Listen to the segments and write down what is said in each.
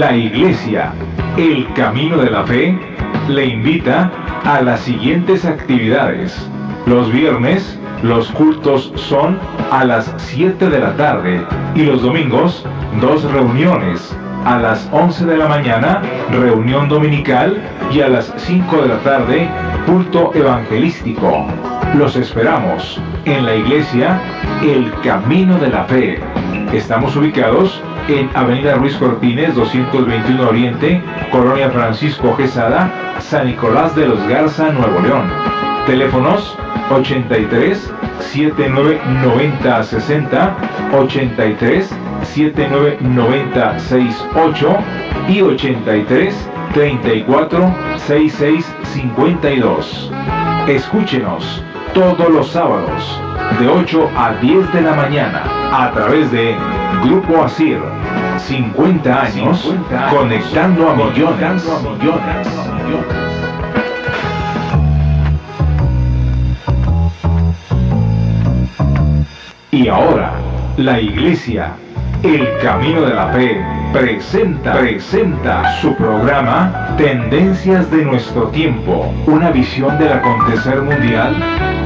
La Iglesia, el Camino de la Fe, le invita a las siguientes actividades. Los viernes, los cultos son a las 7 de la tarde y los domingos, 2 reuniones. A las 11 de la mañana, reunión dominical, y a las 5 de la tarde, culto evangelístico. Los esperamos en la Iglesia, el Camino de la Fe. Estamos ubicados en Avenida Ruiz Cortines, 221 Oriente, Colonia Francisco Quesada, San Nicolás de los Garza, Nuevo León. Teléfonos 83 79 90 60, 83 79 90 68 y 83 34 66 52. Escúchenos todos los sábados de 8 a 10 de la mañana a través de Grupo Asir. 50 años conectando a millones. Y ahora, la Iglesia, el Camino de la Fe, presenta su programa Tendencias de nuestro tiempo, una visión del acontecer mundial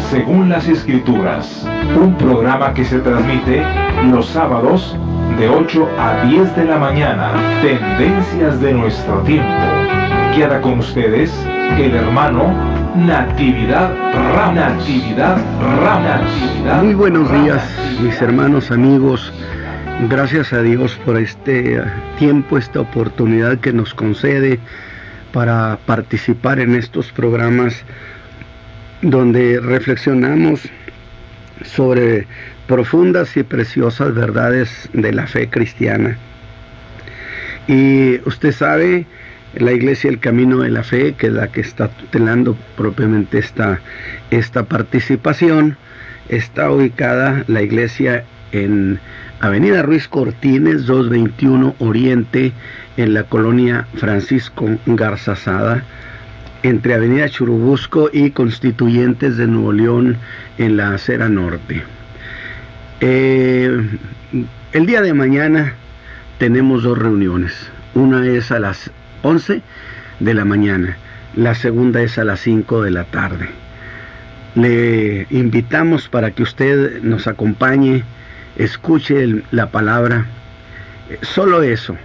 según las Escrituras. Un programa que se transmite los sábados de 8 a 10 de la mañana. Tendencias de nuestro tiempo. Queda con ustedes el hermano Natividad Ramos. Muy buenos días, mis hermanos, amigos. Gracias a Dios por este tiempo, esta oportunidad que nos concede para participar en estos programas donde reflexionamos sobre profundas y preciosas verdades de la fe cristiana. Y usted sabe, la Iglesia El Camino de la Fe, que es la que está tutelando propiamente esta participación, está ubicada la iglesia en Avenida Ruiz Cortines, 221 Oriente, en la colonia Francisco Garza Sada, entre Avenida Churubusco y Constituyentes de Nuevo León, en la acera norte. El día de mañana tenemos 2 reuniones. Una es a las 11 de la mañana, la segunda es a las 5 de la tarde. Le invitamos para que usted nos acompañe, escuche la palabra. Solo eso.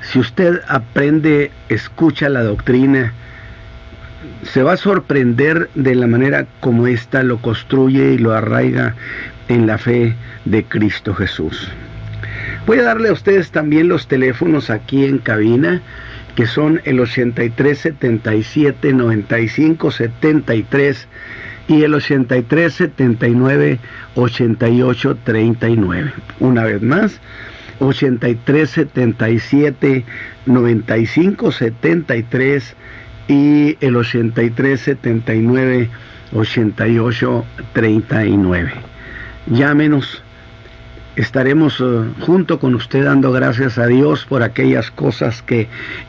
Si usted aprende, escucha la doctrina, se va a sorprender de la manera como ésta lo construye y lo arraiga en la fe de Cristo Jesús. Voy a darle a ustedes también los teléfonos aquí en cabina, que son el 83 77 95 73 y el 83 79 88 39. Una vez más, 83 77 95 73 y el 83 79 88 39. Llámenos. Estaremos junto con usted dando gracias a Dios por aquellas cosas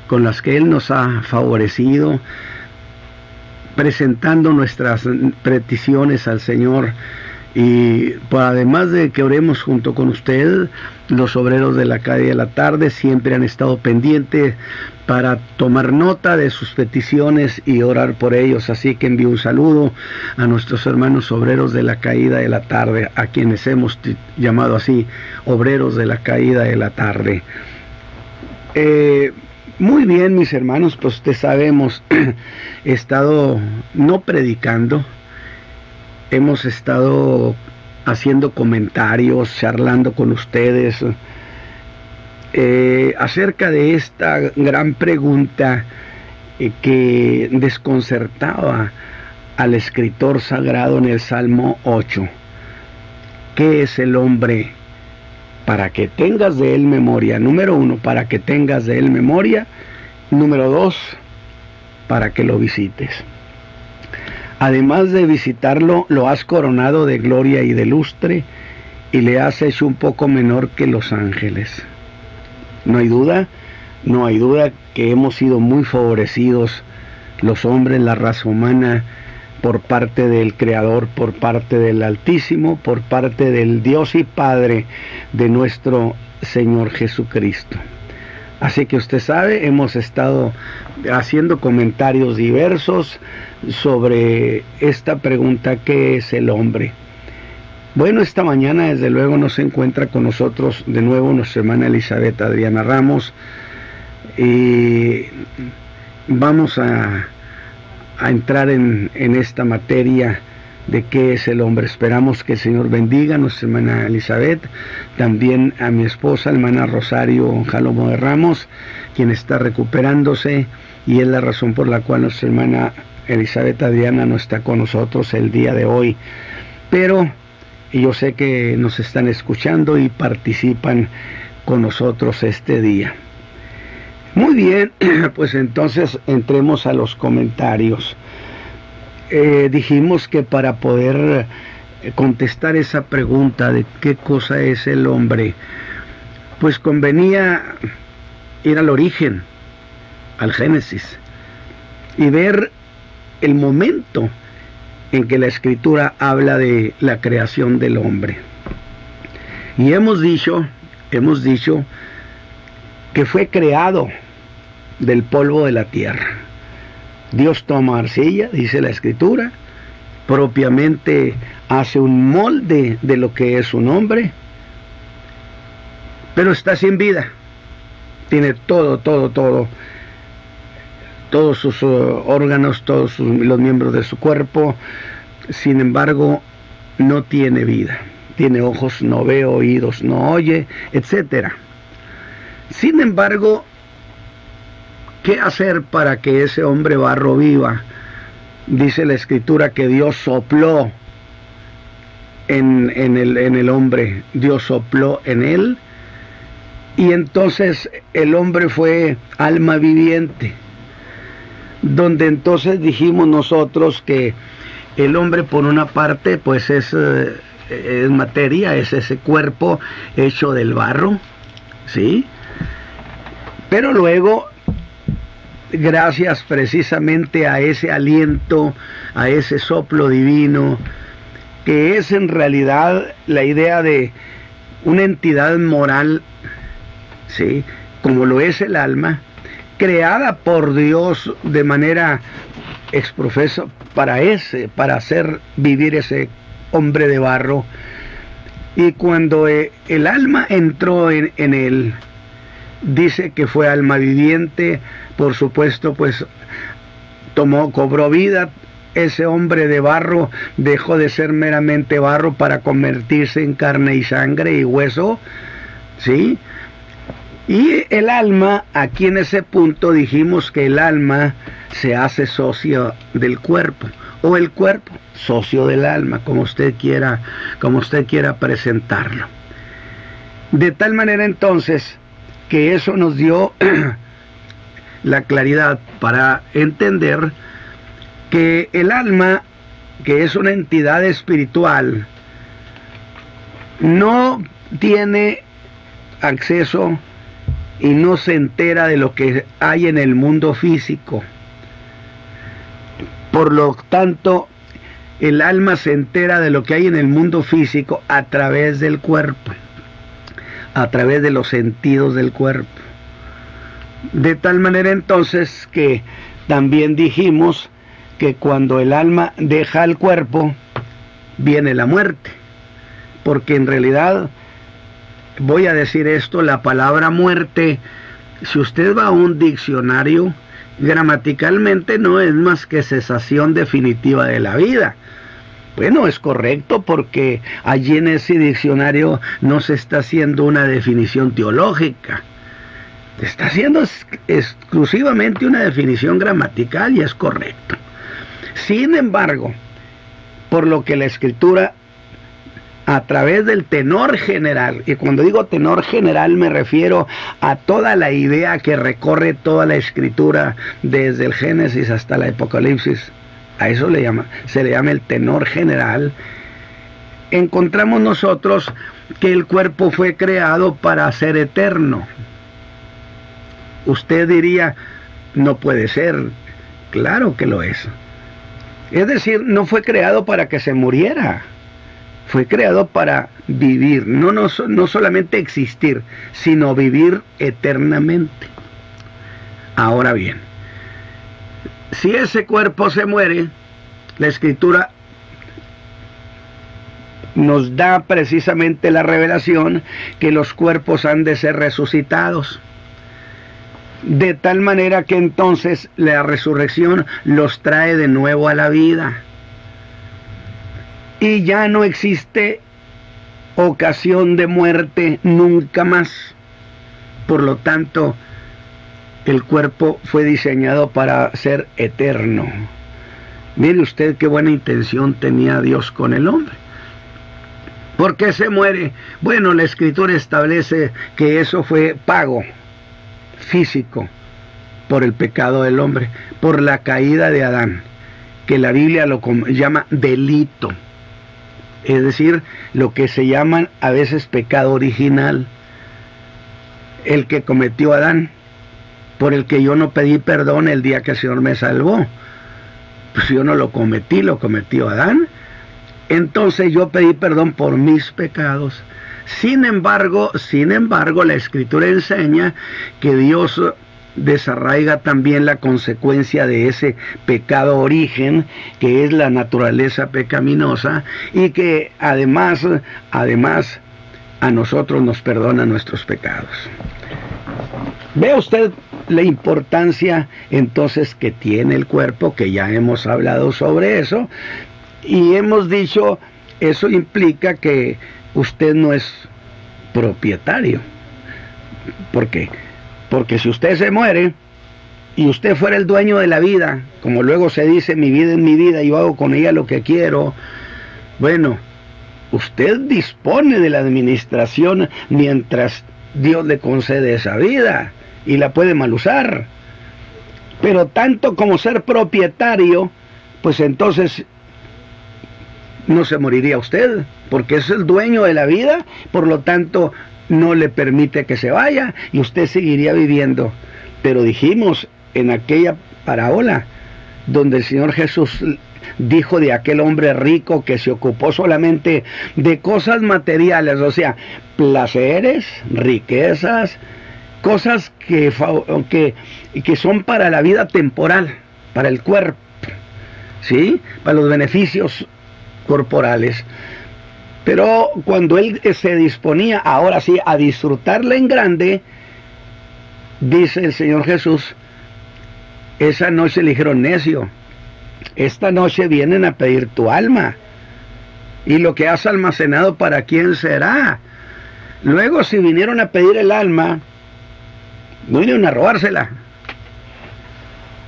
con las que Él nos ha favorecido, presentando nuestras peticiones al Señor. Y además de que oremos junto con usted, los obreros de la calle de la tarde siempre han estado pendientes para tomar nota de sus peticiones y orar por ellos. Así que envío un saludo a nuestros hermanos obreros de la caída de la tarde, a quienes hemos llamado así, obreros de la caída de la tarde. Muy bien, mis hermanos, pues ustedes sabemos, he estado no predicando, hemos estado haciendo comentarios, charlando con ustedes acerca de esta gran pregunta que desconcertaba al escritor sagrado en el Salmo 8. ¿Qué es el hombre? Para que tengas de él memoria. Número 1, para que tengas de él memoria. Número 2, para que lo visites. Además de visitarlo, lo has coronado de gloria y de lustre, y le has hecho un poco menor que los ángeles. No hay duda que hemos sido muy favorecidos los hombres, la raza humana, por parte del Creador, por parte del Altísimo, por parte del Dios y Padre de nuestro Señor Jesucristo. Así que usted sabe, hemos estado haciendo comentarios diversos sobre esta pregunta: ¿qué es el hombre? Bueno, esta mañana desde luego nos encuentra con nosotros de nuevo nuestra hermana Elizabeth Adriana Ramos, y vamos a entrar en esta materia de qué es el hombre. Esperamos que el Señor bendiga a nuestra hermana Elizabeth, también a mi esposa, hermana Rosario Jalomo de Ramos, quien está recuperándose, y es la razón por la cual nuestra hermana Elizabeth Adriana no está con nosotros el día de hoy. Pero yo sé que nos están escuchando y participan con nosotros este día. Muy bien, pues entonces entremos a los comentarios. Dijimos que para poder contestar esa pregunta de qué cosa es el hombre, pues convenía ir al origen, al Génesis, y ver el momento en que la Escritura habla de la creación del hombre. Y hemos dicho que fue creado del polvo de la tierra. Dios toma arcilla, dice la Escritura, propiamente hace un molde de lo que es un hombre, pero está sin vida. Tiene todos sus órganos, los miembros de su cuerpo. Sin embargo, no tiene vida. Tiene ojos, no ve; oídos, no oye, etc. Sin embargo, ¿qué hacer para que ese hombre barro viva? Dice la Escritura que Dios sopló en el hombre. Dios sopló en él, y entonces el hombre fue alma viviente. Donde entonces dijimos nosotros que el hombre, por una parte, pues es materia, es ese cuerpo hecho del barro, ¿sí? Pero luego, gracias precisamente a ese aliento, a ese soplo divino, que es en realidad la idea de una entidad moral, ¿sí?, como lo es el alma, creada por Dios de manera exprofesa para hacer vivir ese hombre de barro. Y cuando el alma entró en él, dice que fue alma viviente. Por supuesto, pues cobró vida. Ese hombre de barro dejó de ser meramente barro para convertirse en carne y sangre y hueso, ¿sí? Y el alma, aquí en ese punto dijimos que el alma se hace socio del cuerpo, o el cuerpo socio del alma, como usted quiera presentarlo. De tal manera entonces que eso nos dio la claridad para entender que el alma, que es una entidad espiritual, no tiene acceso y no se entera de lo que hay en el mundo físico. Por lo tanto, el alma se entera de lo que hay en el mundo físico a través del cuerpo, a través de los sentidos del cuerpo. De tal manera entonces que también dijimos que cuando el alma deja el cuerpo, viene la muerte, porque en realidad, voy a decir esto, la palabra muerte, si usted va a un diccionario, gramaticalmente no es más que cesación definitiva de la vida. Bueno, es correcto, porque allí en ese diccionario no se está haciendo una definición teológica, se está haciendo exclusivamente una definición gramatical, y es correcto. Sin embargo, por lo que la Escritura, a través del tenor general, y cuando digo tenor general me refiero a toda la idea que recorre toda la Escritura desde el Génesis hasta el Apocalipsis, a eso se le llama el tenor general, encontramos nosotros que el cuerpo fue creado para ser eterno. Usted diría, no puede ser. Claro que lo es. Es decir, no fue creado para que se muriera. Fue creado para vivir, no solamente existir, sino vivir eternamente. Ahora bien, si ese cuerpo se muere, la Escritura nos da precisamente la revelación que los cuerpos han de ser resucitados, de tal manera que entonces la resurrección los trae de nuevo a la vida y ya no existe ocasión de muerte nunca más. Por lo tanto, el cuerpo fue diseñado para ser eterno. Mire usted qué buena intención tenía Dios con el hombre. ¿Por qué se muere? Bueno, la Escritura establece que eso fue pago físico por el pecado del hombre, por la caída de Adán, que la Biblia lo llama delito, es decir, lo que se llaman a veces pecado original, el que cometió Adán, por el que yo no pedí perdón el día que el Señor me salvó. Pues yo no lo cometí, lo cometió Adán. Entonces yo pedí perdón por mis pecados. Sin embargo, la Escritura enseña que Dios desarraiga también la consecuencia de ese pecado origen, que es la naturaleza pecaminosa, y que además a nosotros nos perdona nuestros pecados. Ve usted la importancia entonces que tiene el cuerpo, que ya hemos hablado sobre eso, y hemos dicho, eso implica que usted no es propietario. ¿Por qué? Porque si usted se muere y usted fuera el dueño de la vida, como luego se dice, mi vida es mi vida, yo hago con ella lo que quiero, bueno, usted dispone de la administración mientras Dios le concede esa vida y la puede mal usar. Pero tanto como ser propietario, pues entonces no se moriría usted, porque es el dueño de la vida, por lo tanto no le permite que se vaya y usted seguiría viviendo. Pero dijimos en aquella parábola donde el Señor Jesús dijo de aquel hombre rico que se ocupó solamente de cosas materiales, o sea, placeres, riquezas, cosas que son para la vida temporal, para el cuerpo, ¿sí? Para los beneficios corporales. Pero cuando él se disponía, ahora sí, a disfrutarla en grande, dice el Señor Jesús, esa noche le dijeron, necio, esta noche vienen a pedir tu alma, y lo que has almacenado, ¿para quién será? Luego, si vinieron a pedir el alma, no vinieron a robársela,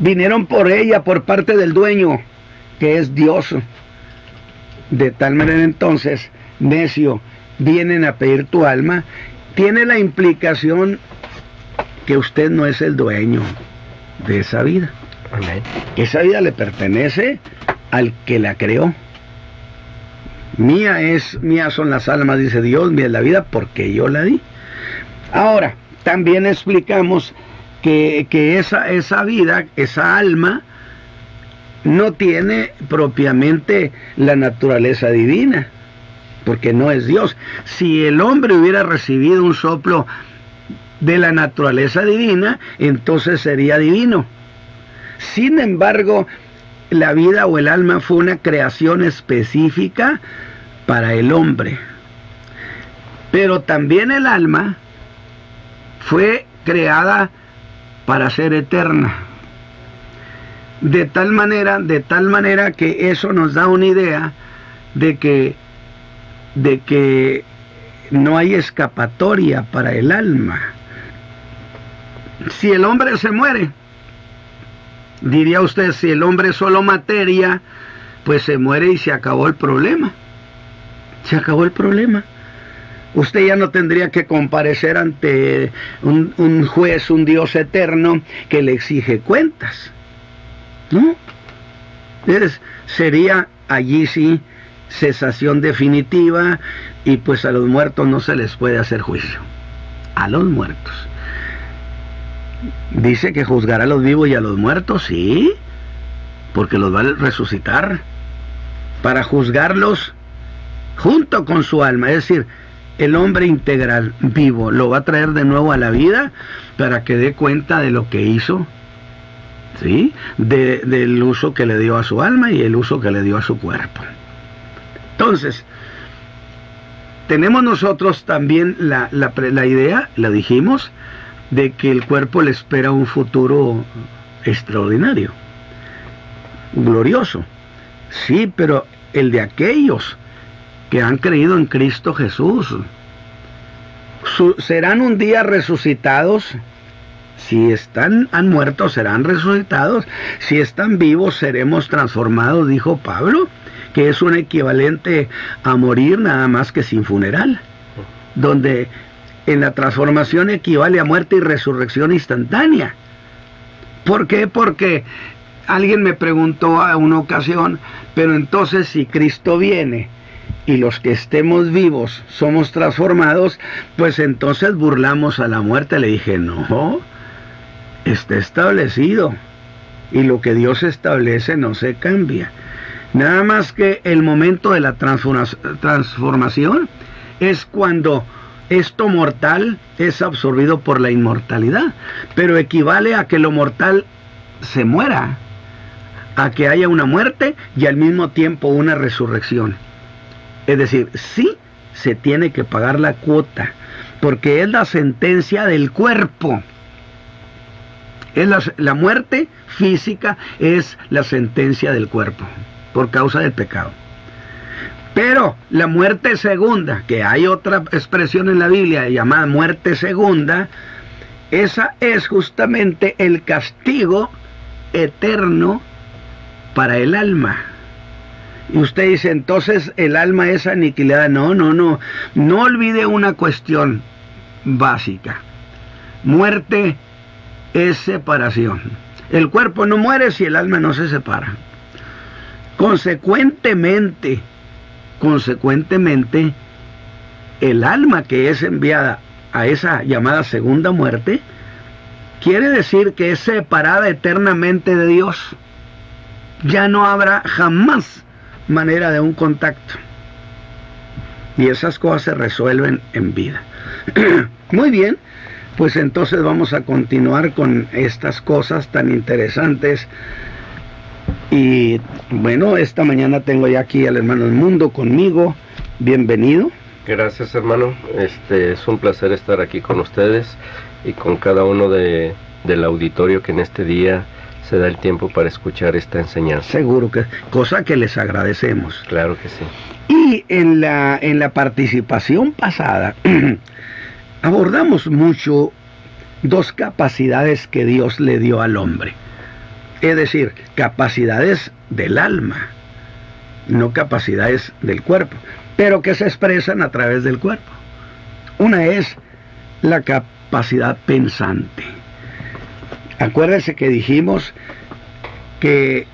vinieron por ella, por parte del dueño, que es Dios. De tal manera entonces, necio, vienen a pedir tu alma, tiene la implicación que usted no es el dueño de esa vida. Amén. Esa vida le pertenece al que la creó. Mías son las almas, dice Dios, mía es la vida porque yo la di. Ahora, también explicamos que esa vida, esa alma, no tiene propiamente la naturaleza divina, porque no es Dios. Si el hombre hubiera recibido un soplo de la naturaleza divina, entonces sería divino. Sin embargo, la vida o el alma fue una creación específica para el hombre. Pero también el alma fue creada para ser eterna. De tal manera que eso nos da una idea de que no hay escapatoria para el alma. Si el hombre se muere, diría usted, si el hombre es solo materia, pues se muere y se acabó el problema. Se acabó el problema. Usted ya no tendría que comparecer ante un juez, un Dios eterno que le exige cuentas, ¿no? Sería allí sí cesación definitiva, y pues a los muertos no se les puede hacer juicio. A los muertos. Dice que juzgará a los vivos y a los muertos, sí, porque los va a resucitar para juzgarlos junto con su alma. Es decir, el hombre integral, vivo, lo va a traer de nuevo a la vida para que dé cuenta de lo que hizo ¿sí? Del uso que le dio a su alma y el uso que le dio a su cuerpo. Entonces, tenemos nosotros también la idea, la dijimos, de que el cuerpo le espera un futuro extraordinario, glorioso. Sí, pero el de aquellos que han creído en Cristo Jesús, serán un día resucitados. Si han muerto, serán resucitados. Si están vivos, seremos transformados, dijo Pablo, que es un equivalente a morir, nada más que sin funeral, donde en la transformación equivale a muerte y resurrección instantánea. ¿Por qué? Porque alguien me preguntó a una ocasión, pero entonces si Cristo viene y los que estemos vivos somos transformados, pues entonces burlamos a la muerte. Le dije, no, está establecido, y lo que Dios establece no se cambia. Nada más que el momento de la transformación es cuando esto mortal es absorbido por la inmortalidad, pero equivale a que lo mortal se muera, a que haya una muerte y al mismo tiempo una resurrección. Es decir, sí se tiene que pagar la cuota, porque es la sentencia del cuerpo. La muerte física es la sentencia del cuerpo, por causa del pecado. Pero la muerte segunda, que hay otra expresión en la Biblia llamada muerte segunda, esa es justamente el castigo eterno para el alma. Y usted dice, entonces el alma es aniquilada. No olvide una cuestión básica. Muerte es separación. El cuerpo no muere si el alma no se separa. Consecuentemente, el alma que es enviada a esa llamada segunda muerte, quiere decir que es separada eternamente de Dios. Ya no habrá jamás manera de un contacto. Y esas cosas se resuelven en vida. Muy bien, pues entonces vamos a continuar con estas cosas tan interesantes. Y bueno, esta mañana tengo ya aquí al hermano del mundo conmigo. Bienvenido. Gracias, hermano. Es un placer estar aquí con ustedes y con cada uno del auditorio que en este día se da el tiempo para escuchar esta enseñanza. Seguro que, cosa que les agradecemos. Claro que sí. Y en la participación pasada abordamos mucho dos capacidades que Dios le dio al hombre. Es decir, capacidades del alma, no capacidades del cuerpo, pero que se expresan a través del cuerpo. Una es la capacidad pensante. Acuérdense que dijimos que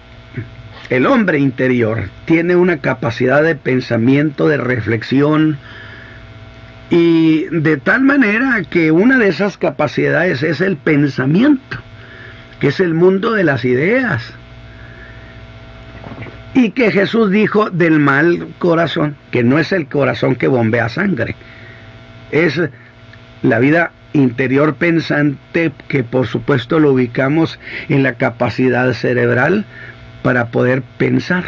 el hombre interior tiene una capacidad de pensamiento, de reflexión, y de tal manera que una de esas capacidades es el pensamiento, que es el mundo de las ideas. Y que Jesús dijo del mal corazón, que no es el corazón que bombea sangre, es la vida interior pensante, que por supuesto lo ubicamos en la capacidad cerebral para poder pensar.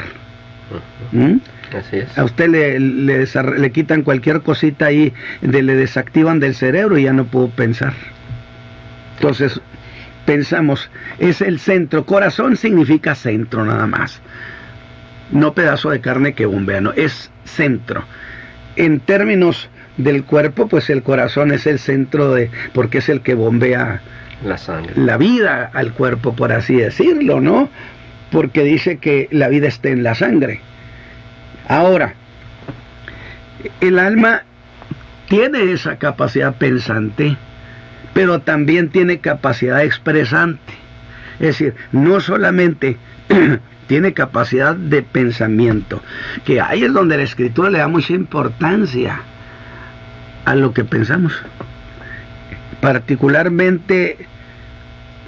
Así es. A usted le quitan cualquier cosita ahí, le desactivan del cerebro y ya no pudo pensar. Entonces, pensamos, es el centro. Corazón significa centro nada más, no pedazo de carne que bombea, no, es centro. En términos del cuerpo, pues el corazón es el centro porque es el que bombea la sangre, la vida al cuerpo, por así decirlo, ¿no? Porque dice que la vida está en la sangre. Ahora, el alma tiene esa capacidad pensante, pero también tiene capacidad expresante. Es decir, no solamente tiene capacidad de pensamiento, que ahí es donde la Escritura le da mucha importancia a lo que pensamos. Particularmente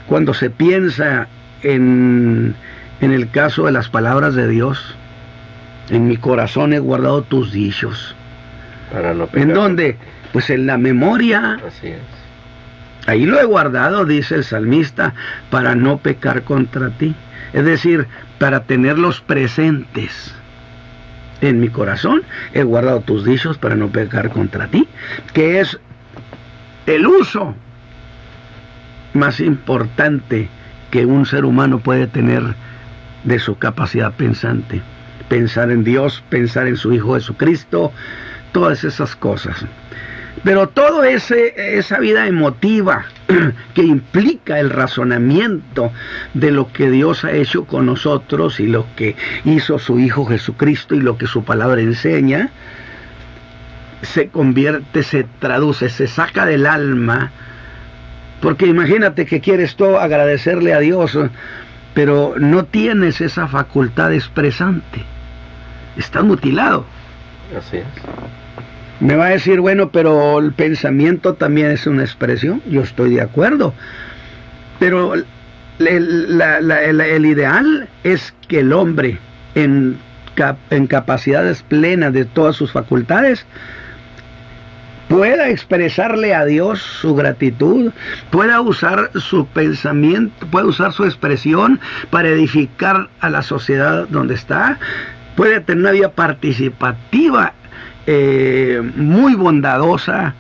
cuando se piensa en el caso de las palabras de Dios. En mi corazón he guardado tus dichos. Para no pecar. ¿En dónde? Pues en la memoria. Así es. Ahí lo he guardado, dice el salmista, para no pecar contra ti. Es decir, para tenerlos presentes en mi corazón. He guardado tus dichos para no pecar contra ti, que es el uso más importante que un ser humano puede tener de su capacidad pensante. Pensar en Dios, pensar en su Hijo Jesucristo, todas esas cosas. Pero toda esa vida emotiva que implica el razonamiento de lo que Dios ha hecho con nosotros y lo que hizo su Hijo Jesucristo y lo que su palabra enseña, se convierte, se traduce, se saca del alma. Porque imagínate que quieres tú agradecerle a Dios, pero no tienes esa facultad expresante. Estás mutilado. Así es. Me va a decir, bueno, pero el pensamiento también es una expresión. Yo estoy de acuerdo. Pero el ideal es que el hombre, en capacidades plenas de todas sus facultades, pueda expresarle a Dios su gratitud, pueda usar su pensamiento, pueda usar su expresión para edificar a la sociedad donde está, puede tener una vida participativa muy bondadosa,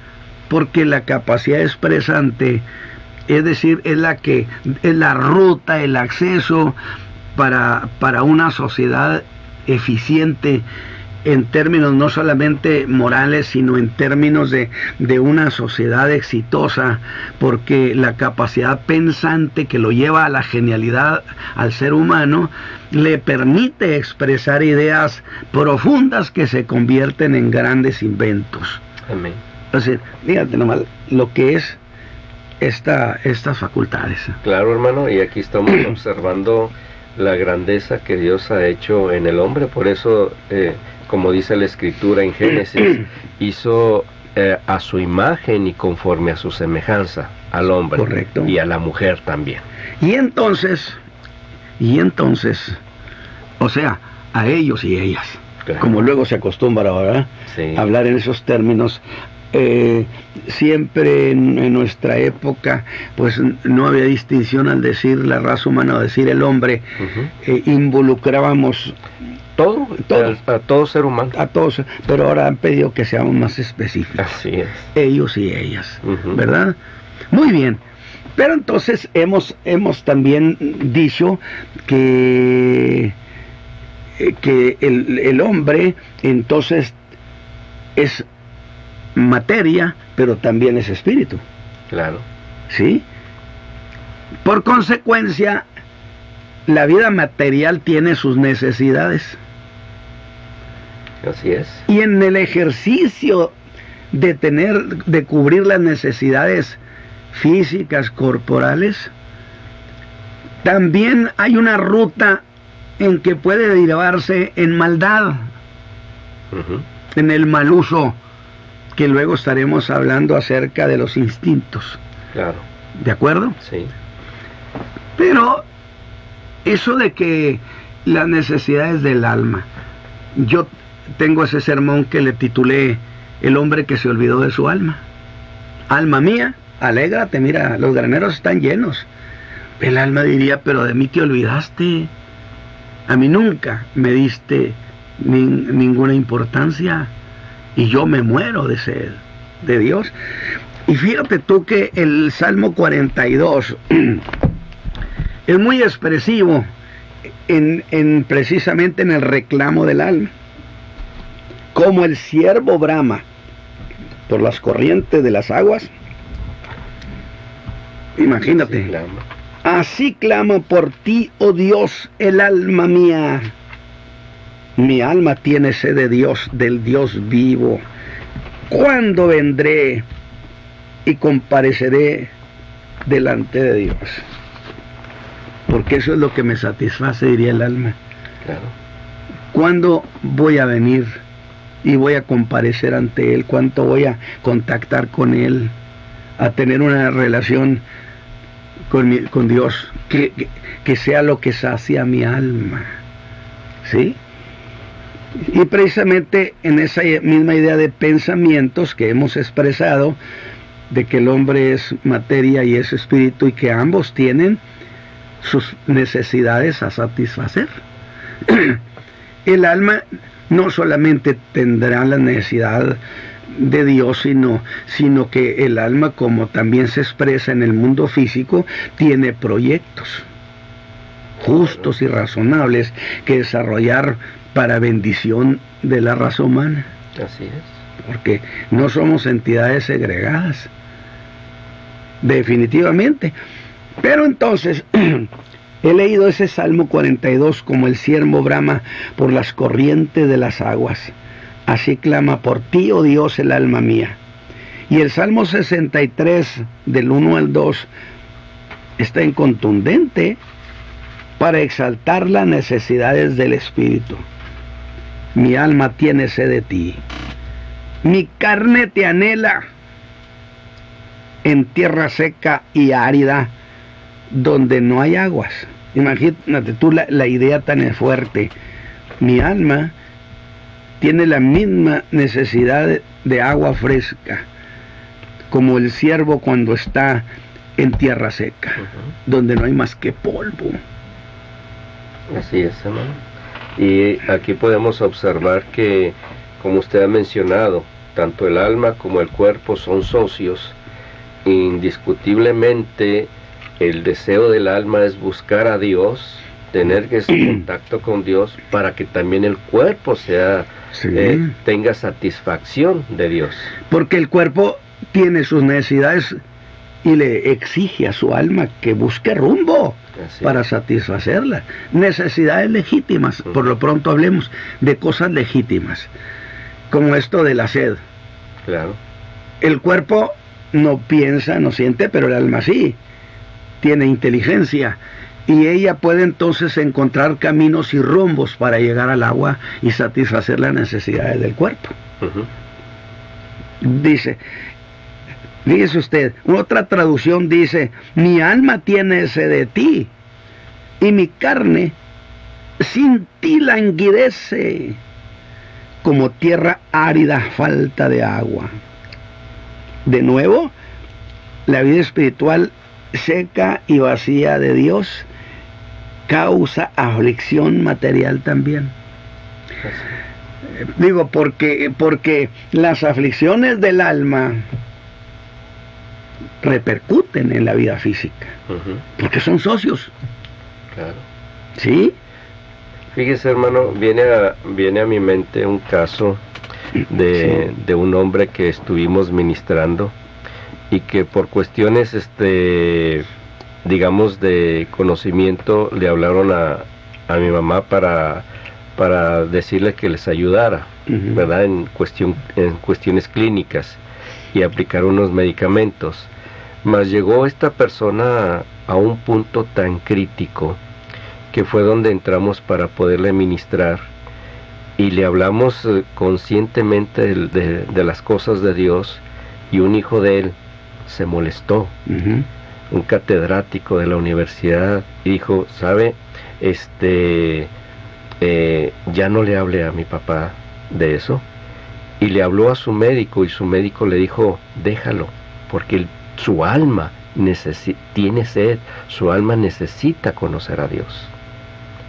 porque la capacidad expresante, es decir, es la ruta, el acceso para una sociedad eficiente en términos no solamente morales, sino en términos de una sociedad exitosa, porque la capacidad pensante que lo lleva a la genialidad al ser humano le permite expresar ideas profundas que se convierten en grandes inventos. Amén. O sea, fíjate nomás lo que es estas facultades. Claro, hermano, y aquí estamos observando la grandeza que Dios ha hecho en el hombre. Por eso, como dice la Escritura en Génesis, hizo a su imagen y conforme a su semejanza al hombre. Correcto. Y a la mujer también. Y entonces, o sea, a ellos y ellas, Claro. como luego se acostumbra ahora, Sí. hablar en esos términos. Siempre en nuestra época, pues no había distinción al decir la raza humana o decir el hombre. Involucrábamos Todo. A todo ser humano. a todos, pero ahora han pedido que seamos más específicos. Así es. Ellos y ellas, Ujú. ¿verdad? Muy bien. Pero entonces hemos también dicho que el hombre entonces es materia, pero también es espíritu, Claro. ¿sí? Por consecuencia, la vida material tiene sus necesidades, Así es. y en el ejercicio de cubrir las necesidades físicas, corporales, también hay una ruta en que puede derivarse en maldad, Ujú. en el mal uso, que luego estaremos hablando acerca de los instintos, Claro. ¿de acuerdo? Sí. Pero eso de que las necesidades del alma, yo tengo ese sermón que le titulé El hombre que se olvidó de su alma. Alma mía, alégrate, mira, los graneros están llenos. El alma diría, pero de mí te olvidaste, a mí nunca me diste ninguna importancia, y yo me muero de sed de Dios. Y fíjate tú que el Salmo 42 es muy expresivo precisamente en el reclamo del alma. Como el ciervo brama por las corrientes de las aguas, imagínate, Sí, claro. así clamo por ti, oh Dios, el alma mía. Mi alma tiene sed de Dios, del Dios vivo. ¿Cuándo vendré y compareceré delante de Dios? Porque eso es lo que me satisface, diría el alma. Claro. ¿Cuándo voy a venir y voy a comparecer ante Él? ¿Cuánto voy a contactar con Él? A tener una relación con Dios que sea lo que sacia mi alma. ¿Sí? Y precisamente en esa misma idea de pensamientos que hemos expresado, de que el hombre es materia y es espíritu, y que ambos tienen sus necesidades a satisfacer. El alma no solamente tendrá la necesidad de Dios, sino que el alma, como también se expresa en el mundo físico, tiene proyectos justos y razonables que desarrollar para bendición de la raza humana. Así es. Porque no somos entidades segregadas, definitivamente. Pero entonces he leído ese Salmo 42: como el ciervo brama por las corrientes de las aguas, así clama por ti, oh Dios, el alma mía. Y el Salmo 63, del 1 al 2, está en contundente para exaltar las necesidades del espíritu. Mi alma tiene sed de ti, mi carne te anhela en tierra seca y árida, donde no hay aguas. Imagínate tú la idea tan fuerte. Mi alma tiene la misma necesidad de agua fresca como el ciervo cuando está en tierra seca, donde no hay más que polvo. Así es, hermano. Y aquí podemos observar que, como usted ha mencionado, tanto el alma como el cuerpo son socios. Indiscutiblemente el deseo del alma es buscar a Dios, tener ese contacto con Dios, para que también el cuerpo tenga satisfacción de Dios. Porque el cuerpo tiene sus necesidades y le exige a su alma que busque rumbo para satisfacerlas. Necesidades legítimas. Por lo pronto hablemos de cosas legítimas, como esto de la sed. Claro. El cuerpo no piensa, no siente, pero el alma sí. Tiene inteligencia, y ella puede entonces encontrar caminos y rumbos para llegar al agua y satisfacer las necesidades del cuerpo. Dice, fíjese usted, otra traducción dice: mi alma tiene sed de ti, y mi carne sin ti languidece, como tierra árida, falta de agua. De nuevo, la vida espiritual seca y vacía de Dios causa aflicción material también. Digo, porque las aflicciones del alma repercuten en la vida física, porque son socios. Claro. ¿Sí? Fíjese, hermano, viene a mi mente un caso de un hombre que estuvimos ministrando, y que por cuestiones digamos de conocimiento le hablaron a mi mamá para decirle que les ayudara, ¿verdad? En cuestiones clínicas, y aplicar unos medicamentos. Mas llegó esta persona a un punto tan crítico que fue donde entramos para poderle ministrar, y le hablamos conscientemente de las cosas de Dios, y un hijo de él se molestó, un catedrático de la universidad, y dijo: ¿sabe? Ya no le hable a mi papá de eso. Y le habló a su médico, y su médico le dijo: déjalo, porque su alma tiene sed, su alma necesita conocer a Dios.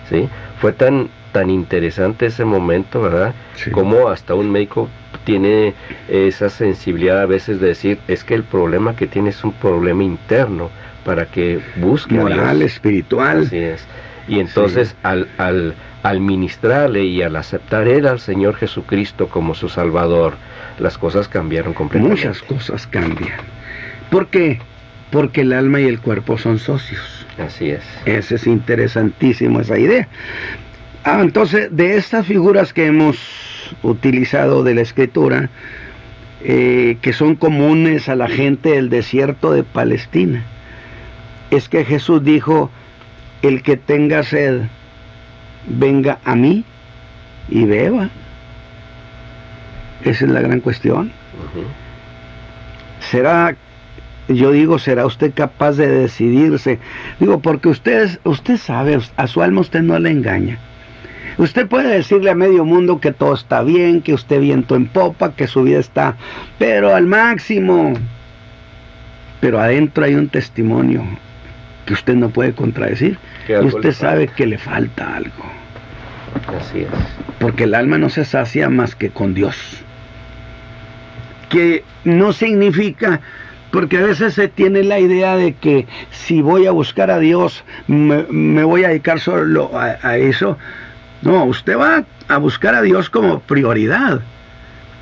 ¿Sí? Fue tan interesante ese momento, ¿verdad? Sí. Como hasta un médico tiene esa sensibilidad a veces de decir: es que el problema que tiene es un problema interno, para que busque moral, espiritual. Así es. Y entonces al ministrarle y al aceptar él al Señor Jesucristo como su Salvador, las cosas cambiaron completamente. Muchas cosas cambian. ¿Por qué? Porque el alma y el cuerpo son socios. Así es. Ese es interesantísimo, esa idea. Entonces, de estas figuras que hemos utilizado de la Escritura, que son comunes a la gente del desierto de Palestina, es que Jesús dijo: el que tenga sed, venga a mí y beba. Esa es la gran cuestión. ¿Será usted capaz de decidirse? Digo, porque usted sabe, a su alma usted no le engaña. Usted puede decirle a medio mundo que todo está bien, que usted viento en popa, que su vida está, pero al máximo. pero adentro hay un testimonio que usted no puede contradecir. Usted sabe que le falta algo. Así es. Porque el alma no se sacia más que con Dios. Que no significa, porque a veces se tiene la idea de que si voy a buscar a Dios, me voy a dedicar solo a eso. No, usted va a buscar a Dios como prioridad,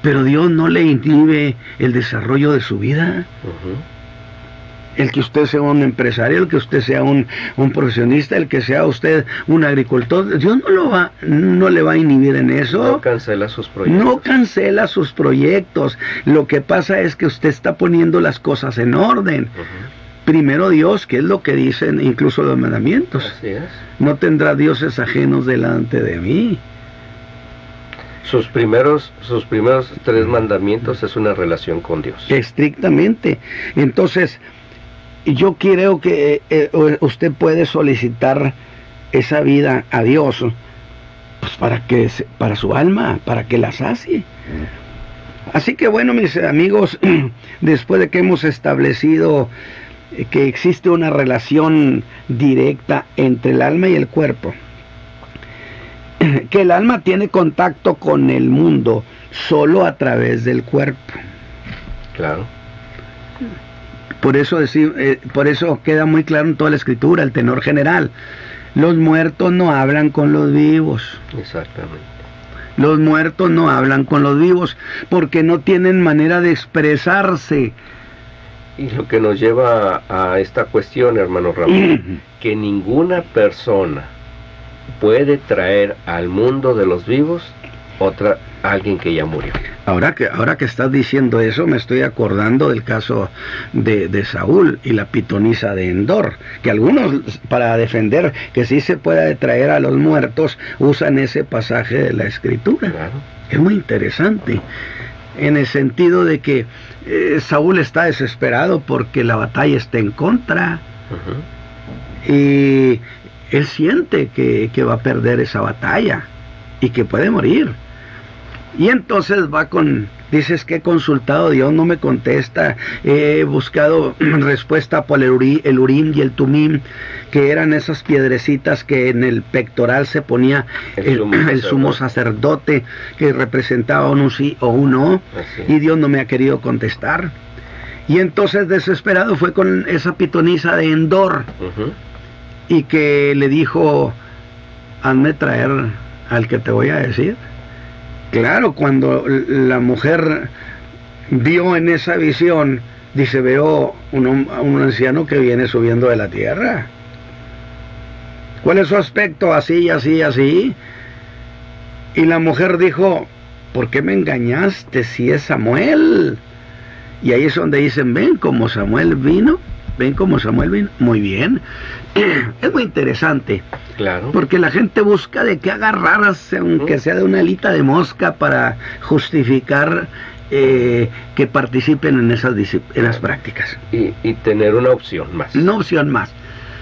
pero Dios no le inhibe el desarrollo de su vida. El que usted sea un empresario, el que usted sea un profesionista, el que sea usted un agricultor, Dios no le va a inhibir en eso. No cancela sus proyectos. No cancela sus proyectos. Lo que pasa es que usted está poniendo las cosas en orden. Primero Dios, que es lo que dicen incluso los mandamientos. Así es. No tendrá dioses ajenos delante de mí. Sus primeros 3 mandamientos es una relación con Dios. Estrictamente. Entonces, yo creo que usted puede solicitar esa vida a Dios, pues para su alma, para que la sacie. Así que bueno, mis amigos, después de que hemos establecido que existe una relación directa entre el alma y el cuerpo, que el alma tiene contacto con el mundo solo a través del cuerpo. Claro. Por eso queda muy claro en toda la Escritura, el tenor general. Los muertos no hablan con los vivos. Exactamente. Los muertos no hablan con los vivos porque no tienen manera de expresarse. Y lo que nos lleva a esta cuestión, hermano Ramón, que ninguna persona puede traer al mundo de los vivos alguien que ya murió. Ahora que estás diciendo eso, me estoy acordando del caso de Saúl y la pitonisa de Endor, que algunos, para defender que sí se pueda traer a los muertos, usan ese pasaje de la Escritura. Claro. Es muy interesante, en el sentido de que Saúl está desesperado porque la batalla está en contra, y él siente que va a perder esa batalla y que puede morir. Y entonces dices que he consultado, Dios no me contesta, he buscado respuesta por el Urim y el Tumim, que eran esas piedrecitas que en el pectoral se ponía el sumo sacerdote, que representaba un sí o un no, y Dios no me ha querido contestar. Y entonces desesperado fue con esa pitonisa de Endor, y que le dijo, hazme traer al que te voy a decir. Claro, cuando la mujer vio en esa visión, dice, veo a un anciano que viene subiendo de la tierra. ¿Cuál es su aspecto? Así, así, así. Y la mujer dijo, ¿por qué me engañaste si es Samuel? Y ahí es donde dicen, ven como Samuel vino. Muy bien. Es muy interesante. Claro. Porque la gente busca de qué agarrarse, aunque sea de una alita de mosca, para justificar que participen en esas prácticas. Y tener una opción más. Una opción más.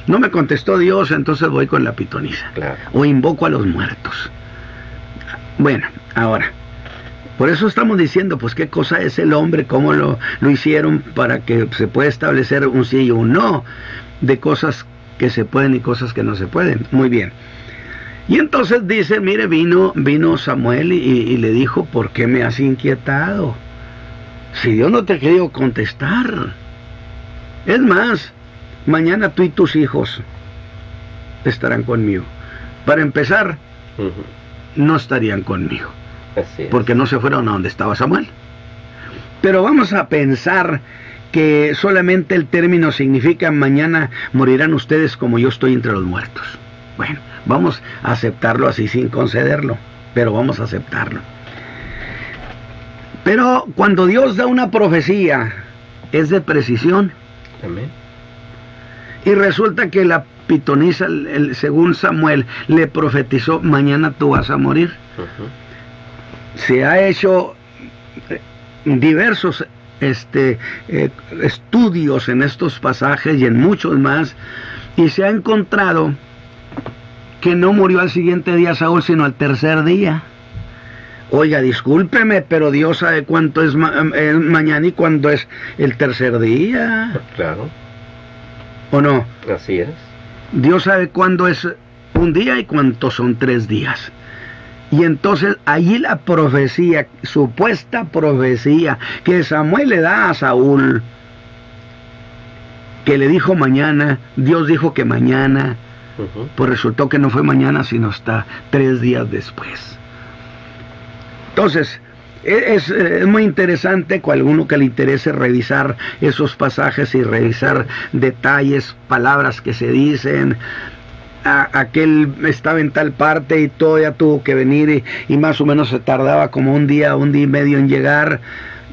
No me contestó Dios, entonces voy con la pitonisa. Claro. O invoco a los muertos. Bueno, ahora, por eso estamos diciendo, pues qué cosa es el hombre, cómo lo hicieron para que se pueda establecer un sí y un no, de cosas que se pueden y cosas que no se pueden. Muy bien. Y entonces dice, mire, vino Samuel y le dijo, ¿por qué me has inquietado? Si Dios no te ha querido contestar. Es más, mañana tú y tus hijos estarán conmigo. Para empezar, no estarían conmigo. Así es. Porque no se fueron a donde estaba Samuel. Pero vamos a pensar que solamente el término significa mañana morirán ustedes como yo estoy entre los muertos. Bueno, vamos a aceptarlo así sin concederlo, pero vamos a aceptarlo. Pero cuando Dios da una profecía, es de precisión. Amén. Y resulta que la pitonisa, según Samuel, le profetizó, mañana tú vas a morir. Se ha hecho diversos estudios en estos pasajes y en muchos más, y se ha encontrado que no murió al siguiente día Saúl, sino al tercer día. Oiga, discúlpeme, pero Dios sabe cuánto es mañana y cuándo es el tercer día. Claro. ¿O no? Así es. Dios sabe cuándo es un día y cuántos son 3 días. Y entonces allí la profecía, supuesta profecía, que Samuel le da a Saúl, que le dijo mañana, Dios dijo que mañana, pues resultó que no fue mañana, sino hasta 3 días después. Entonces, es muy interesante con alguno que le interese revisar esos pasajes y revisar detalles, palabras que se dicen. Aquel estaba en tal parte y todavía tuvo que venir y más o menos se tardaba como un día y medio en llegar.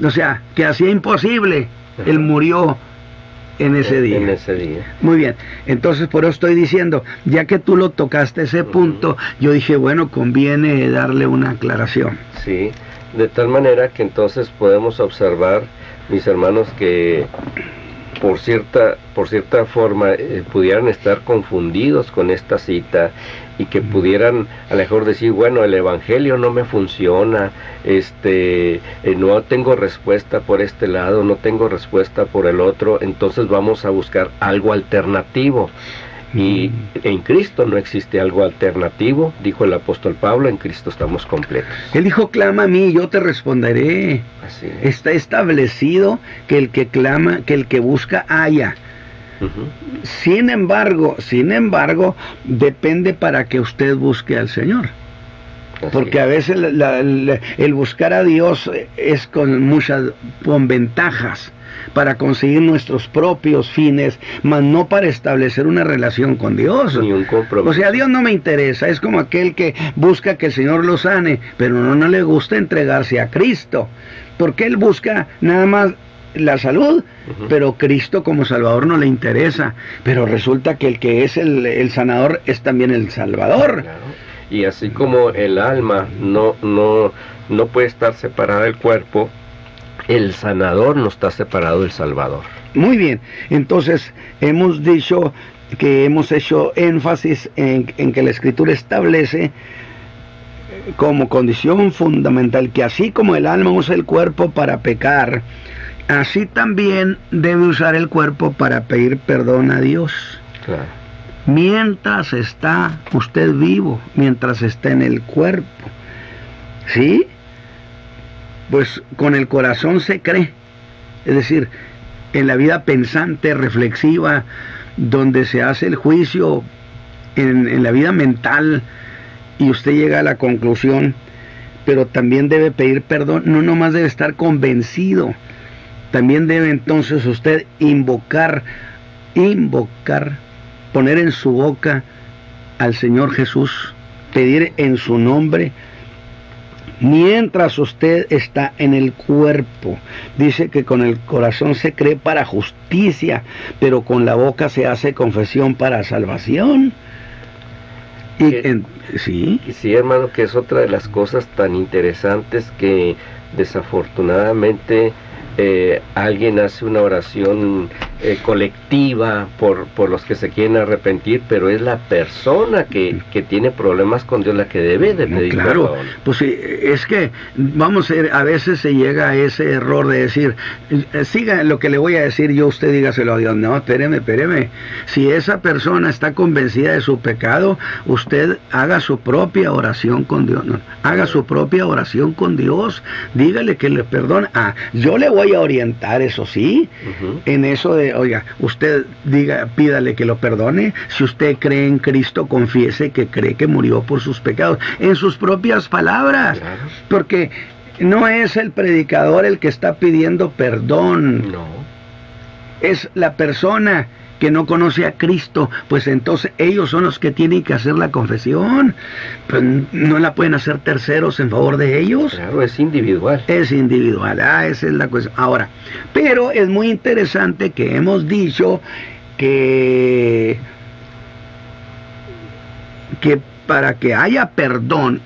O sea, que hacía imposible. Él murió en ese día. En ese día. Muy bien. Entonces, por eso estoy diciendo, ya que tú lo tocaste ese punto, yo dije, bueno, conviene darle una aclaración. Sí, de tal manera que entonces podemos observar, mis hermanos, que por cierta forma pudieran estar confundidos con esta cita y que pudieran a lo mejor decir, bueno, el evangelio no me funciona, no tengo respuesta por este lado, no tengo respuesta por el otro, entonces vamos a buscar algo alternativo. Y en Cristo no existe algo alternativo, dijo el apóstol Pablo, en Cristo estamos completos. Él dijo, clama a mí, yo te responderé. Así es. Está establecido que el que clama, que el que busca, halla. Sin embargo, depende para que usted busque al Señor. Porque a veces el buscar a Dios es con ventajas, para conseguir nuestros propios fines, mas no para establecer una relación con Dios. Ni un compromiso. O sea, Dios no me interesa, es como aquel que busca que el Señor lo sane, pero no le gusta entregarse a Cristo, porque él busca nada más la salud, pero Cristo como Salvador no le interesa, pero resulta que el que es el sanador es también el Salvador. Claro. Y así como el alma no puede estar separada del cuerpo, el sanador no está separado del Salvador. Muy bien, entonces hemos dicho que hemos hecho énfasis en que la Escritura establece como condición fundamental que así como el alma usa el cuerpo para pecar, así también debe usar el cuerpo para pedir perdón a Dios. Claro. Mientras está usted vivo, mientras está en el cuerpo. ¿Sí? Pues con el corazón se cree, es decir, en la vida pensante, reflexiva, donde se hace el juicio, en la vida mental, y usted llega a la conclusión, pero también debe pedir perdón, no nomás debe estar convencido, también debe entonces usted invocar, poner en su boca al Señor Jesús, pedir en su nombre, mientras usted está en el cuerpo. Dice que con el corazón se cree para justicia, pero con la boca se hace confesión para salvación. ¿Sí? Sí, hermano, que es otra de las cosas tan interesantes que desafortunadamente alguien hace una oración colectiva por los que se quieren arrepentir, pero es la persona que tiene problemas con Dios la que debe de pedir claro, perdón. Pues sí, es que a veces se llega a ese error de decir, siga lo que le voy a decir yo, usted dígaselo a Dios. No, espéreme. Si esa persona está convencida de su pecado, usted haga su propia oración con Dios. No, haga su propia oración con Dios. Dígale que le perdona. Yo le voy a orientar, eso sí, en eso de, oiga, usted pídale que lo perdone. Si usted cree en Cristo, confiese que cree que murió por sus pecados, en sus propias palabras, claro. Porque no es el predicador el que está pidiendo perdón, no, es la persona que no conoce a Cristo, pues entonces ellos son los que tienen que hacer la confesión, pues no la pueden hacer terceros en favor de ellos. Claro, es individual. Es individual, esa es la cuestión. Ahora, pero es muy interesante que hemos dicho que para que haya perdón,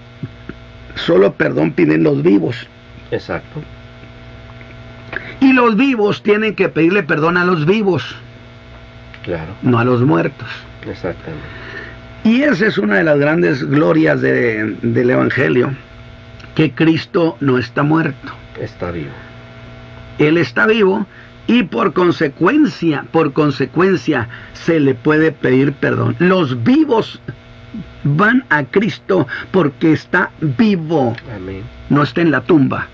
solo perdón piden los vivos. Exacto. Y los vivos tienen que pedirle perdón a los vivos. Claro. No a los muertos. Exactamente. Y esa es una de las grandes glorias del Evangelio, que Cristo no está muerto. Está vivo. Él está vivo y por consecuencia se le puede pedir perdón. Los vivos van a Cristo porque está vivo. Amén. No está en la tumba.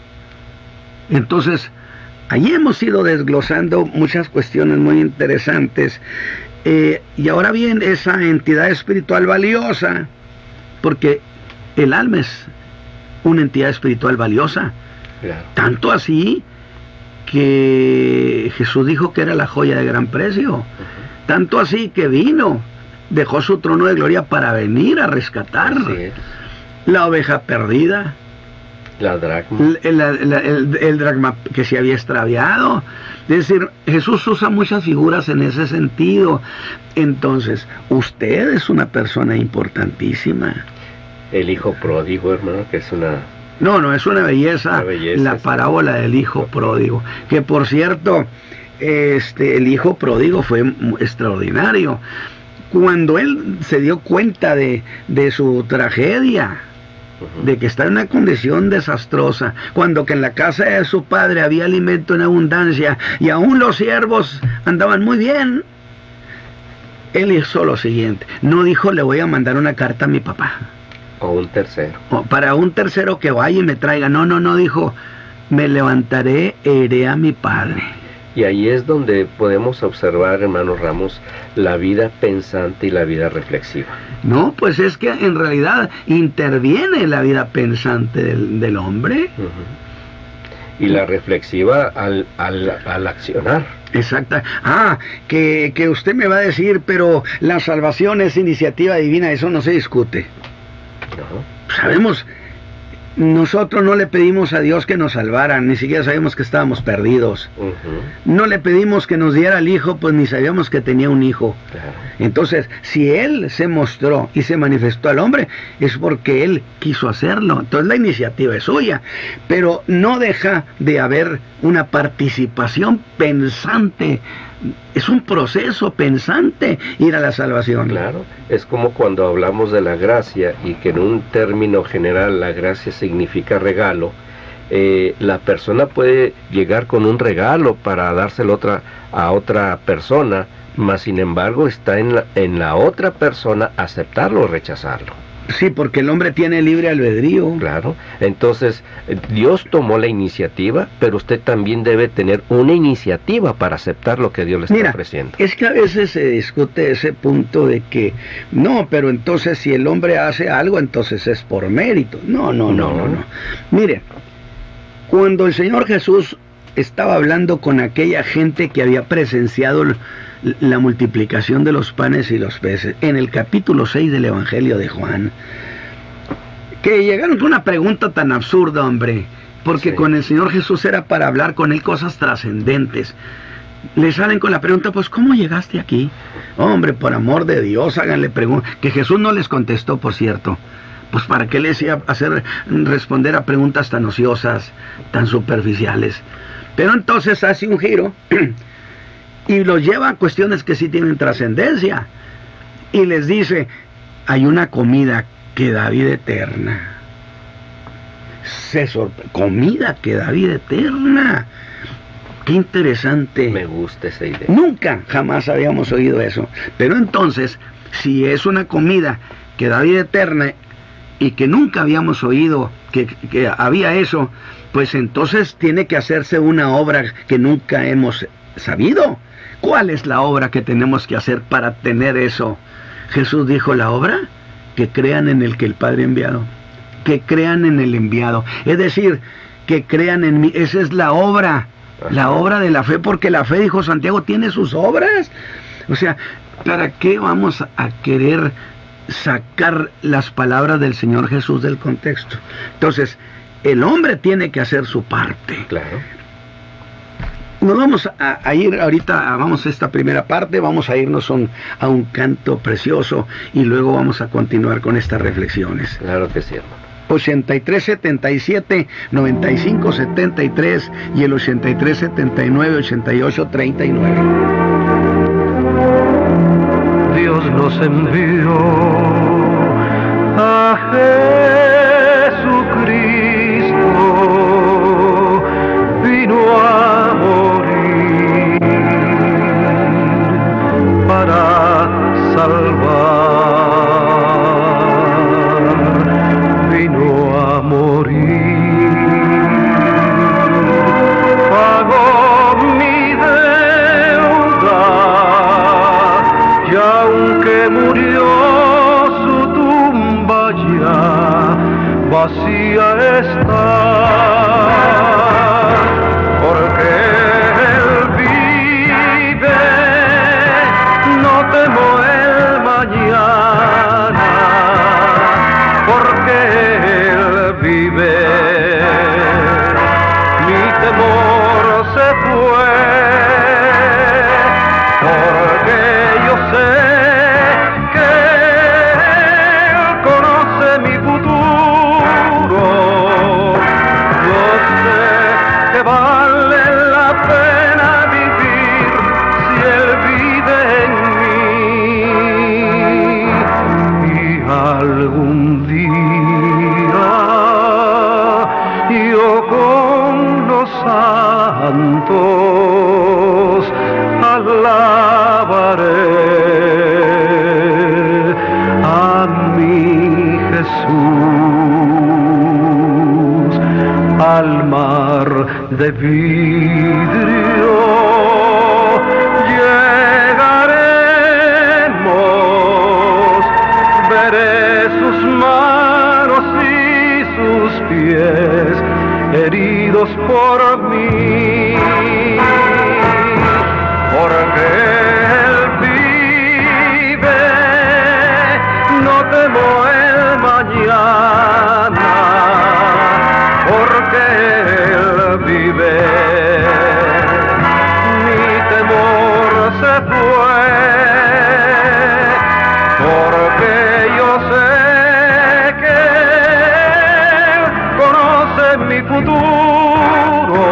Entonces, allí hemos ido desglosando muchas cuestiones muy interesantes. Y ahora bien, esa entidad espiritual valiosa, porque el alma es una entidad espiritual valiosa. Claro. Tanto así que Jesús dijo que era la joya de gran precio. Tanto así que vino, dejó su trono de gloria para venir a rescatar la oveja perdida, la dracma, el dracma que se había extraviado. Es decir, Jesús usa muchas figuras en ese sentido. Entonces, usted es una persona importantísima. El hijo pródigo, hermano, que es una... No, es una belleza, la parábola del hijo pródigo. Que por cierto, el hijo pródigo fue extraordinario. Cuando él se dio cuenta de su tragedia, de que está en una condición desastrosa, cuando que en la casa de su padre había alimento en abundancia y aún los siervos andaban muy bien, él hizo lo siguiente. No dijo, le voy a mandar una carta a mi papá. O un tercero. O para un tercero que vaya y me traiga. No, dijo, me levantaré e iré a mi padre. Y ahí es donde podemos observar, hermano Ramos, la vida pensante y la vida reflexiva. No, pues es que en realidad interviene la vida pensante del hombre. Y la reflexiva al accionar. Exacto. Que usted me va a decir, pero la salvación es iniciativa divina, eso no se discute. No. Sabemos, nosotros no le pedimos a Dios que nos salvara, ni siquiera sabíamos que estábamos perdidos. No le pedimos que nos diera el hijo, pues ni sabíamos que tenía un hijo. Claro. Entonces, si Él se mostró y se manifestó al hombre, es porque Él quiso hacerlo. Entonces la iniciativa es suya, pero no deja de haber una participación pensante. Es un proceso pensante ir a la salvación. Claro, es como cuando hablamos de la gracia y que en un término general la gracia significa regalo. La persona puede llegar con un regalo para dárselo a otra persona, mas sin embargo está en la otra persona aceptarlo o rechazarlo. Sí, porque el hombre tiene libre albedrío. Claro, entonces Dios tomó la iniciativa, pero usted también debe tener una iniciativa para aceptar lo que Dios le está ofreciendo. Es que a veces se discute ese punto de que, no, pero entonces si el hombre hace algo, entonces es por mérito. No. Mire, cuando el Señor Jesús estaba hablando con aquella gente que había presenciado la multiplicación de los panes y los peces, en el capítulo 6 del Evangelio de Juan, que llegaron con una pregunta tan absurda, hombre, porque con el Señor Jesús era para hablar con él cosas trascendentes. Le salen con la pregunta, pues, ¿cómo llegaste aquí? Hombre, por amor de Dios, háganle preguntas, que Jesús no les contestó, por cierto. Pues, ¿para qué les iba a responder a preguntas tan ociosas, tan superficiales? Pero entonces hace un giro y los lleva a cuestiones que sí tienen trascendencia. Y les dice, hay una comida que da vida eterna. Comida que da vida eterna. Qué interesante. Me gusta esa idea. Nunca, jamás habíamos oído eso. Pero entonces, si es una comida que da vida eterna y que nunca habíamos oído que había eso, pues entonces tiene que hacerse una obra que nunca hemos sabido. ¿Cuál es la obra que tenemos que hacer para tener eso? Jesús dijo, la obra, que crean en el que el Padre ha enviado. Que crean en el enviado. Es decir, que crean en mí. Esa es la obra. La obra de la fe, porque la fe, dijo Santiago, tiene sus obras. O sea, ¿para qué vamos a querer sacar las palabras del Señor Jesús del contexto? Entonces, el hombre tiene que hacer su parte. Claro. Nos vamos a ir ahorita, vamos a esta primera parte, vamos a irnos a un canto precioso y luego vamos a continuar con estas reflexiones. Claro que sí, hermano. 83-77-95-73 y el 83-79-88-39. Dios nos envió a Jesucristo salvar, vino a morir. Pagó mi deuda, y aunque murió, su tumba ya vacía está, porque Él vive, no temo el mañana, porque Él vive, mi temor se fue, porque yo sé que Él conoce mi futuro. Yo sé que vale la pena vivir si Él vive en mí. Y algún día yo con los santos alabaré a mi Jesús. Al mar de vidrio llegaremos, veré sus manos y sus pies heridos por mí, porque Él vive, no temo el mañana, porque Él vive, mi temor se fue, porque yo sé que Él conoce mi futuro.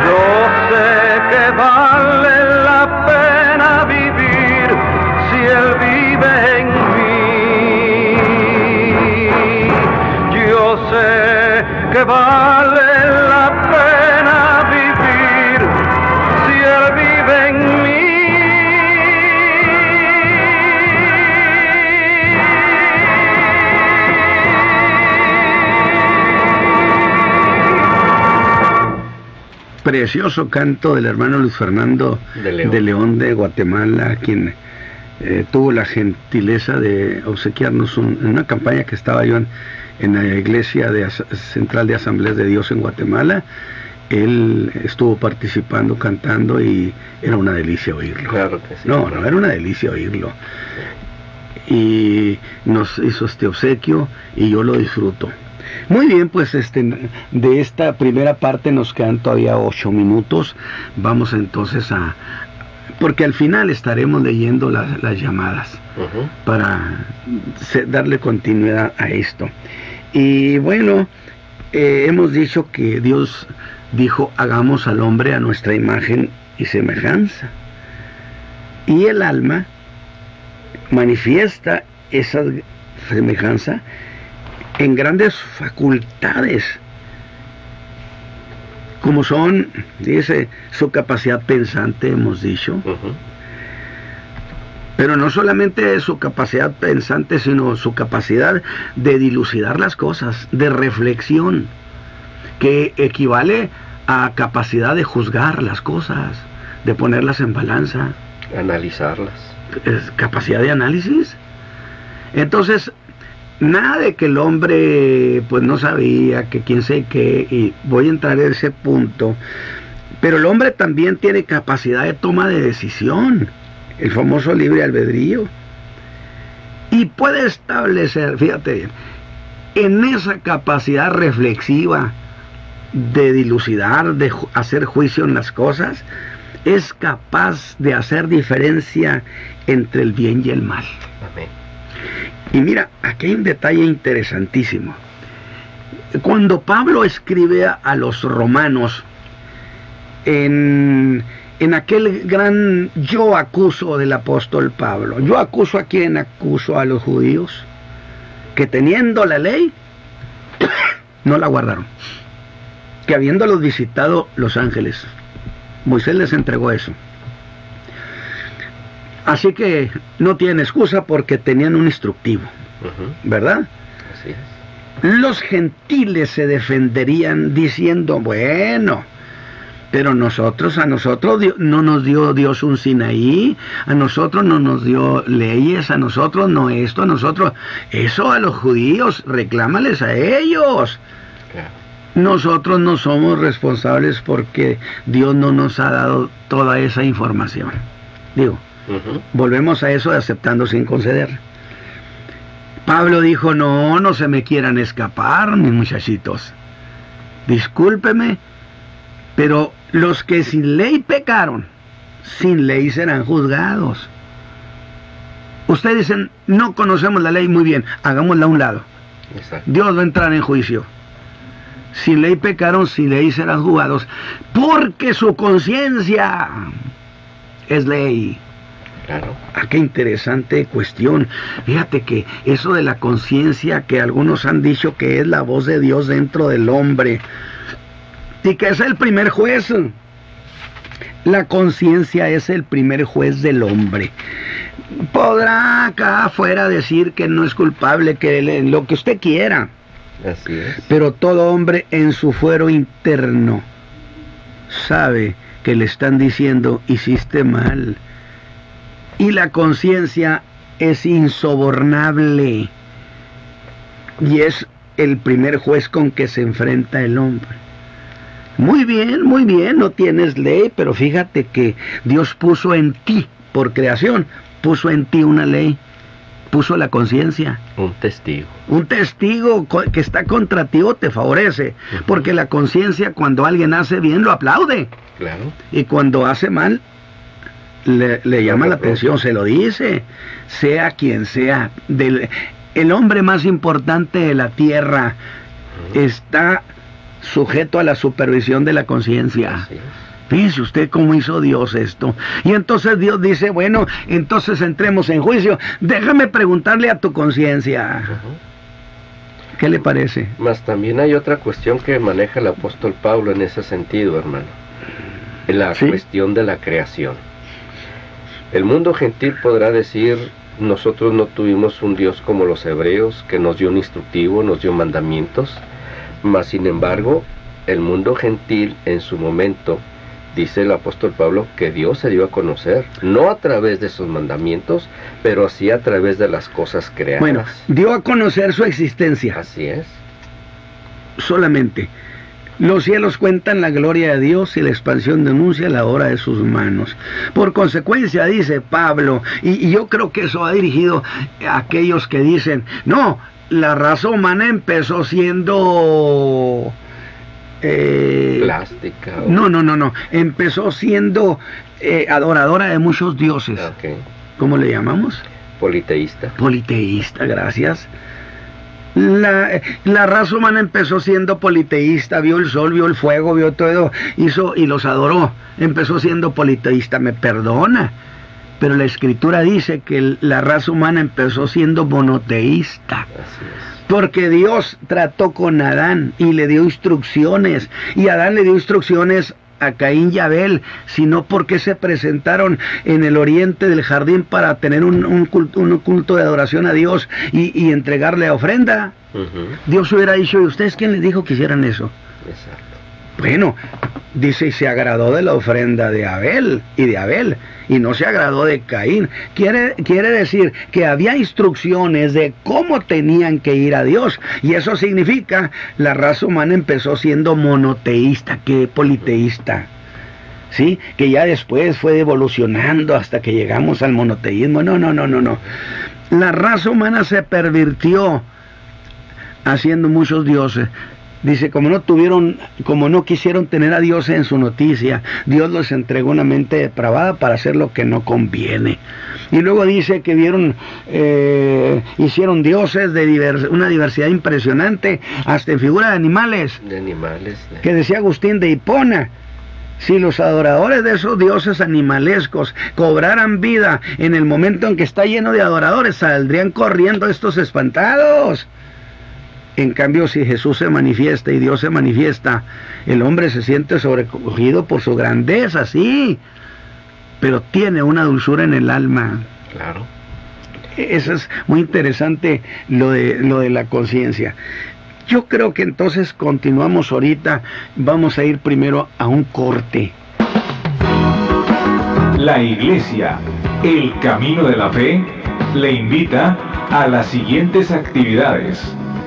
Yo sé que vale la pena vivir si Él vive en mí. Yo sé que vale la pena vivir si Él vive en mí. Precioso canto del hermano Luis Fernando de León de Guatemala, quien tuvo la gentileza de obsequiarnos en una campaña que estaba yo en la iglesia central de Asambleas de Dios en Guatemala. Él estuvo participando, cantando, y era una delicia oírlo. Claro que sí. No, era una delicia oírlo. Y nos hizo este obsequio y yo lo disfruto. Muy bien, pues de esta primera parte nos quedan todavía 8 minutos. Vamos entonces porque al final estaremos leyendo las llamadas para darle continuidad a esto. Y bueno, hemos dicho que Dios dijo: hagamos al hombre a nuestra imagen y semejanza. Y el alma manifiesta esa semejanza en grandes facultades, como son, dice, su capacidad pensante, hemos dicho. Pero no solamente su capacidad pensante, sino su capacidad de dilucidar las cosas, de reflexión, que equivale a capacidad de juzgar las cosas, de ponerlas en balanza. Analizarlas. Es capacidad de análisis. Entonces, nada de que el hombre pues no sabía, que quién sé qué, y voy a entrar en ese punto, pero el hombre también tiene capacidad de toma de decisión, el famoso libre albedrío, y puede establecer, fíjate bien, en esa capacidad reflexiva de dilucidar, de hacer juicio en las cosas, es capaz de hacer diferencia entre el bien y el mal. Amén. Y mira, aquí hay un detalle interesantísimo. Cuando Pablo escribe a los romanos, en aquel gran yo acuso del apóstol Pablo, yo acuso a quién, acuso a los judíos, que teniendo la ley, no la guardaron, que habiéndolos visitado los ángeles, Moisés les entregó eso. Así que no tienen excusa porque tenían un instructivo, ¿verdad? Así es. Los gentiles se defenderían diciendo, bueno, pero a nosotros no nos dio Dios un Sinaí, a nosotros no nos dio leyes, a nosotros no esto, a nosotros... Eso a los judíos, reclámales a ellos. Claro. Nosotros no somos responsables porque Dios no nos ha dado toda esa información. Digo, volvemos a eso de aceptando sin conceder. Pablo dijo, no se me quieran escapar, mis muchachitos. Discúlpeme, pero los que sin ley pecaron, sin ley serán juzgados. Ustedes dicen, no conocemos la ley, muy bien, hagámosla a un lado. Exacto. Dios va a entrar en juicio. Sin ley pecaron, sin ley serán juzgados, porque su conciencia es ley. Claro. Ah, qué interesante cuestión. Fíjate que eso de la conciencia, que algunos han dicho que es la voz de Dios dentro del hombre, y que es el primer juez. La conciencia es el primer juez del hombre. Podrá acá afuera decir que no es culpable, que lo que usted quiera. Así es. Pero todo hombre en su fuero interno sabe que le están diciendo, hiciste mal. Y la conciencia es insobornable. Y es el primer juez con que se enfrenta el hombre. Muy bien, no tienes ley, pero fíjate que Dios puso en ti, por creación, puso en ti una ley, puso la conciencia. Un testigo. Un testigo que está contra ti o te favorece, porque la conciencia cuando alguien hace bien lo aplaude. Claro. Y cuando hace mal, le llama la atención, se lo dice, sea quien sea. El hombre más importante de la tierra está sujeto a la supervisión de la conciencia. Fíjese usted cómo hizo Dios esto. Y entonces Dios dice, bueno, entonces entremos en juicio. Déjame preguntarle a tu conciencia. ¿Qué le parece? Mas también hay otra cuestión que maneja el apóstol Pablo en ese sentido, hermano. La cuestión de la creación. El mundo gentil podrá decir, nosotros no tuvimos un Dios como los hebreos, que nos dio un instructivo, nos dio mandamientos, mas sin embargo, el mundo gentil en su momento, dice el apóstol Pablo, que Dios se dio a conocer, no a través de sus mandamientos, pero sí a través de las cosas creadas. Bueno, dio a conocer su existencia. Así es. Solamente. Los cielos cuentan la gloria de Dios y la expansión denuncia la obra de sus manos. Por consecuencia, dice Pablo, y yo creo que eso ha dirigido a aquellos que dicen, no, la raza humana empezó siendo... plástica. No. Empezó siendo adoradora de muchos dioses. Okay. ¿Cómo le llamamos? Politeísta. Politeísta, gracias. La raza humana empezó siendo politeísta, vio el sol, vio el fuego, vio todo, hizo y los adoró. Empezó siendo politeísta, me perdona. Pero la escritura dice que la raza humana empezó siendo monoteísta. Así es. Porque Dios trató con Adán y le dio instrucciones. Y Adán le dio instrucciones a Caín y Abel, sino porque se presentaron en el oriente del jardín para tener un culto de adoración a Dios y entregarle ofrenda. Dios hubiera dicho, ¿y ustedes quién les dijo que hicieran eso? Exacto. Bueno, dice, y se agradó de la ofrenda de Abel, y no se agradó de Caín. Quiere decir que había instrucciones de cómo tenían que ir a Dios, y eso significa, la raza humana empezó siendo monoteísta, que politeísta, ¿sí? Que ya después fue evolucionando hasta que llegamos al monoteísmo. No. La raza humana se pervirtió haciendo muchos dioses. Dice, como no quisieron tener a Dios en su noticia, Dios les entregó una mente depravada para hacer lo que no conviene. Y luego dice que hicieron dioses de una diversidad impresionante, hasta en figura de animales. Que decía Agustín de Hipona, si los adoradores de esos dioses animalescos cobraran vida en el momento en que está lleno de adoradores, saldrían corriendo estos espantados. En cambio, si Jesús se manifiesta y Dios se manifiesta, el hombre se siente sobrecogido por su grandeza, sí. pero tiene una dulzura en el alma. Claro. Eso es muy interesante, lo de la conciencia. Yo creo que entonces continuamos ahorita. Vamos a ir primero a un corte. La Iglesia, el Camino de la Fe, le invita a las siguientes actividades.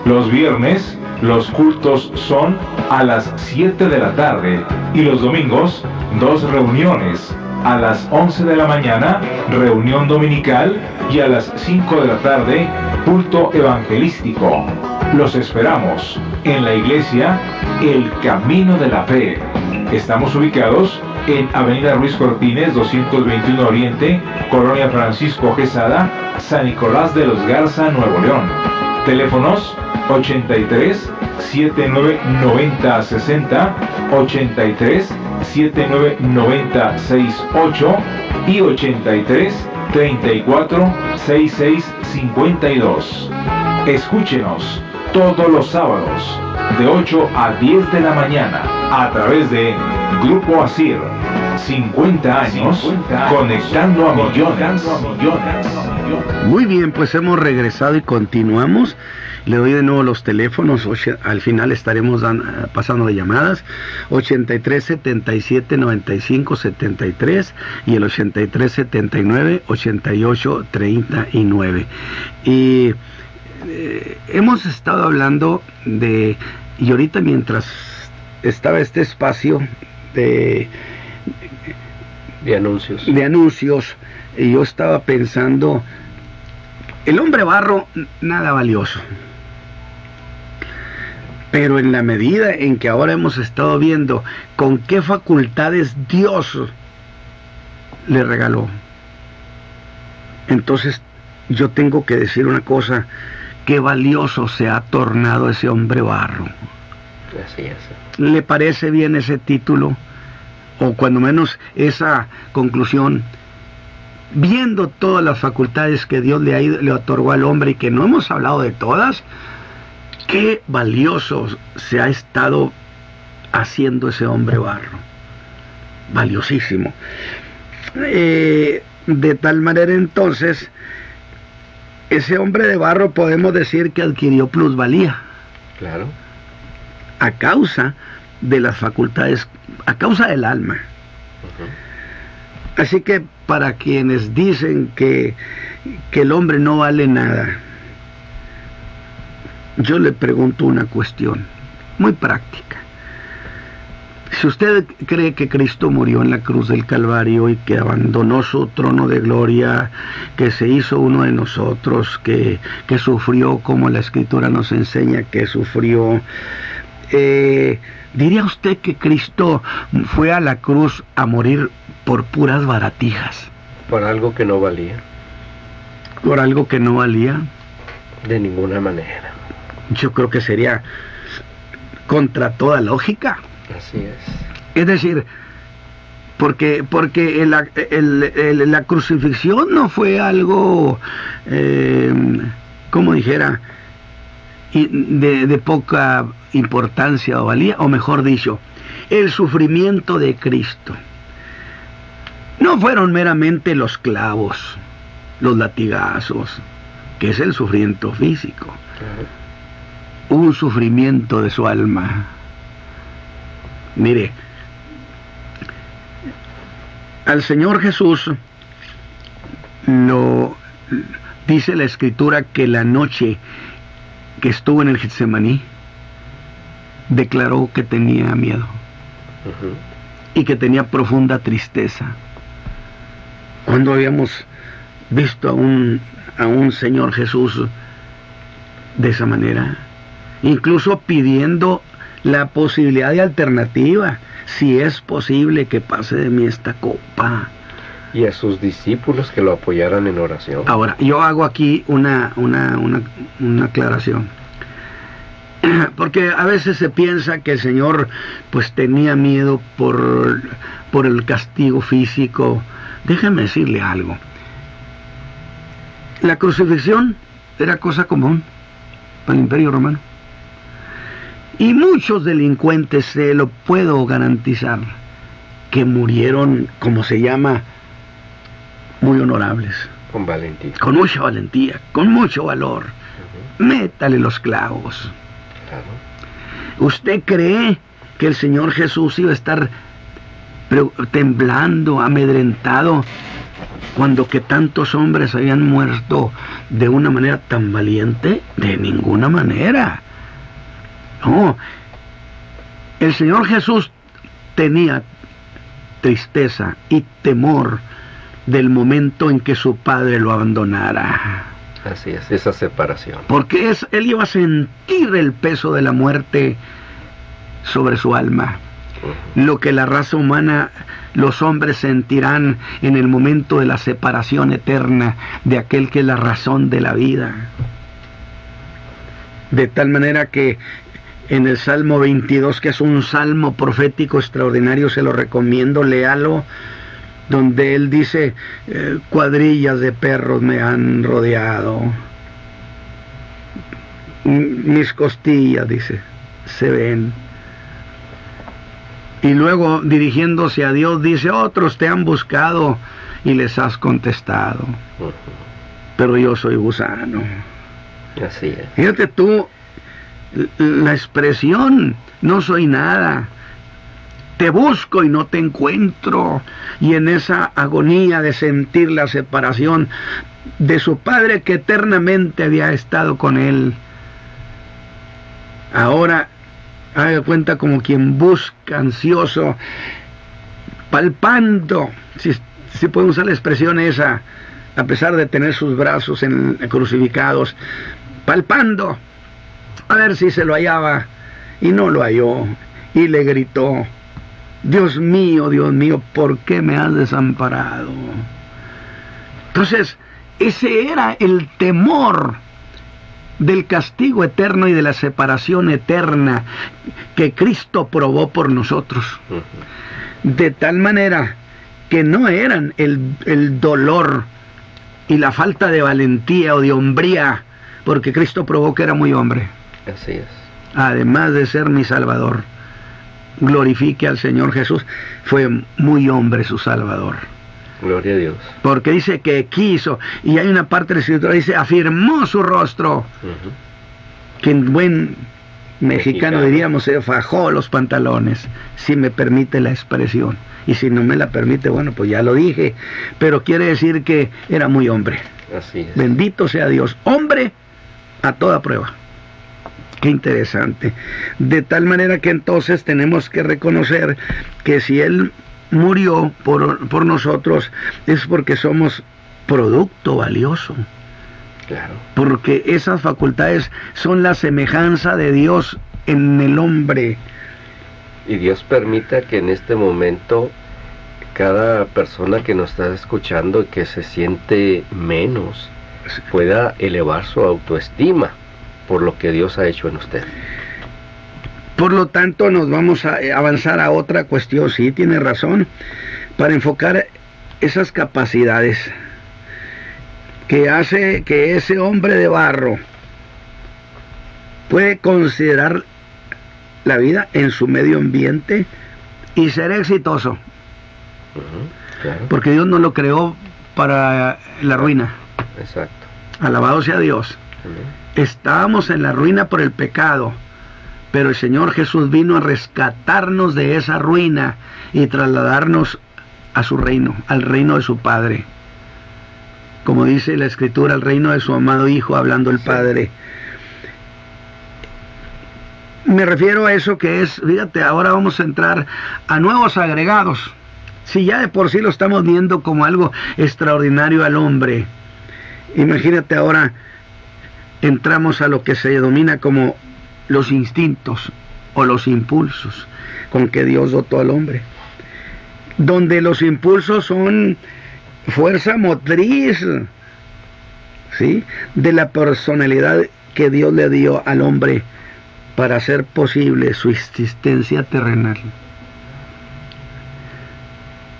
Los viernes, los cultos son a las 7 de la tarde y los domingos, 2 reuniones. A las 11 de la mañana, reunión dominical, y a las 5 de la tarde, culto evangelístico. Los esperamos en la Iglesia, el Camino de la Fe. Estamos ubicados en Avenida Ruiz Cortines, 221 Oriente, Colonia Francisco Quesada, San Nicolás de los Garza, Nuevo León. Teléfonos 83 79 90 60, 83 79 90 68 y 83 34 66 52. Escúchenos todos los sábados de 8 a 10 de la mañana a través de Grupo Asir. 50 años conectando a millones. Muy bien, pues hemos regresado y continuamos. Le doy de nuevo los teléfonos. Al final estaremos pasando de llamadas. 83 77 95 73 y el 83 79 88 39. Y hemos estado hablando de, y ahorita mientras estaba este espacio de anuncios, y yo estaba pensando, el hombre barro, nada valioso. Pero en la medida en que ahora hemos estado viendo con qué facultades Dios le regaló, entonces yo tengo que decir una cosa: qué valioso se ha tornado ese hombre barro. Así es. ¿Le parece bien ese título? O cuando menos esa conclusión, viendo todas las facultades que Dios le otorgó al hombre y que no hemos hablado de todas, qué valioso se ha estado haciendo ese hombre barro. Valiosísimo. De tal manera entonces, ese hombre de barro podemos decir que adquirió plusvalía. Claro. A causa de las facultades, a causa del alma. Así que para quienes dicen que el hombre no vale nada, yo le pregunto una cuestión muy práctica. Si usted cree que Cristo murió en la cruz del Calvario y que abandonó su trono de gloria, que se hizo uno de nosotros, que sufrió como la Escritura nos enseña que sufrió, ¿diría usted que Cristo fue a la cruz a morir por puras baratijas? Por algo que no valía. ¿Por algo que no valía? De ninguna manera. Yo creo que sería contra toda lógica. Así es. Es decir, porque la crucifixión no fue algo, como dijera, de poca importancia o valía, o mejor dicho, el sufrimiento de Cristo no fueron meramente los clavos, los latigazos, que es el sufrimiento físico. Claro. Hubo un sufrimiento de su alma. Mire, al Señor Jesús lo dice la Escritura que la noche que estuvo en el Getsemaní declaró que tenía miedo y que tenía profunda tristeza. ¿Cuándo habíamos visto a un Señor Jesús de esa manera? Incluso pidiendo la posibilidad de alternativa, si es posible que pase de mí esta copa. Y a sus discípulos que lo apoyaran en oración. Ahora, yo hago aquí una aclaración. Porque a veces se piensa que el Señor pues tenía miedo por el castigo físico. Déjeme decirle algo. La crucifixión era cosa común para el Imperio Romano. Y muchos delincuentes, se lo puedo garantizar, que murieron, como se llama, muy honorables. Con valentía. Con mucha valentía, con mucho valor. Métale los clavos. Claro. ¿Usted cree que el Señor Jesús iba a estar temblando, amedrentado, cuando que tantos hombres habían muerto de una manera tan valiente? De ninguna manera. No. El Señor Jesús tenía tristeza y temor del momento en que su Padre lo abandonara. Así es, esa separación. Porque él iba a sentir el peso de la muerte sobre su alma. Lo que la raza humana, los hombres sentirán en el momento de la separación eterna de aquel que es la razón de la vida. De tal manera que en el Salmo 22, que es un salmo profético extraordinario, se lo recomiendo, léalo, donde él dice, cuadrillas de perros me han rodeado, mis costillas, dice, se ven. Y luego, dirigiéndose a Dios, dice, otros te han buscado y les has contestado, pero yo soy gusano. Así es. Fíjate tú, la expresión, no soy nada, te busco y no te encuentro, y en esa agonía de sentir la separación de su Padre que eternamente había estado con él, ahora haga cuenta como quien busca ansioso, palpando, si puedo usar la expresión esa, a pesar de tener sus brazos crucificados, palpando a ver si se lo hallaba, y no lo halló, y le gritó, Dios mío, ¿por qué me has desamparado? Entonces, ese era el temor del castigo eterno y de la separación eterna que Cristo probó por nosotros. De tal manera que no eran el dolor y la falta de valentía o de hombría, porque Cristo probó que era muy hombre. Así es. Además de ser mi Salvador, glorifique al Señor Jesús, fue muy hombre su Salvador. Gloria a Dios. Porque dice que quiso, y hay una parte de la Escritura, dice, afirmó su rostro, que en buen mexicano diríamos, se fajó los pantalones, si me permite la expresión. Y si no me la permite, bueno, pues ya lo dije, pero quiere decir que era muy hombre. Así es. Bendito sea Dios, hombre a toda prueba. Qué interesante. De tal manera que entonces tenemos que reconocer que si Él murió por nosotros, es porque somos producto valioso. Claro. Porque esas facultades son la semejanza de Dios en el hombre. Y Dios permita que en este momento cada persona que nos está escuchando y que se siente menos pueda elevar su autoestima por lo que Dios ha hecho en usted. Por lo tanto, nos vamos a avanzar a otra cuestión, sí, tiene razón, para enfocar esas capacidades que hace que ese hombre de barro puede considerar la vida en su medio ambiente y ser exitoso. Claro. Porque Dios no lo creó para la ruina. Exacto. Alabado sea Dios. Amén. Estábamos en la ruina por el pecado, pero el Señor Jesús vino a rescatarnos de esa ruina y trasladarnos a su reino, al reino de su Padre. Como dice la Escritura, al reino de su amado Hijo, hablando el Padre. Me refiero a eso que es, fíjate, ahora vamos a entrar a nuevos agregados. Si ya de por sí lo estamos viendo como algo extraordinario al hombre, imagínate ahora entramos a lo que se denomina como los instintos o los impulsos con que Dios dotó al hombre, donde los impulsos son fuerza motriz, ¿sí?, de la personalidad que Dios le dio al hombre para hacer posible su existencia terrenal.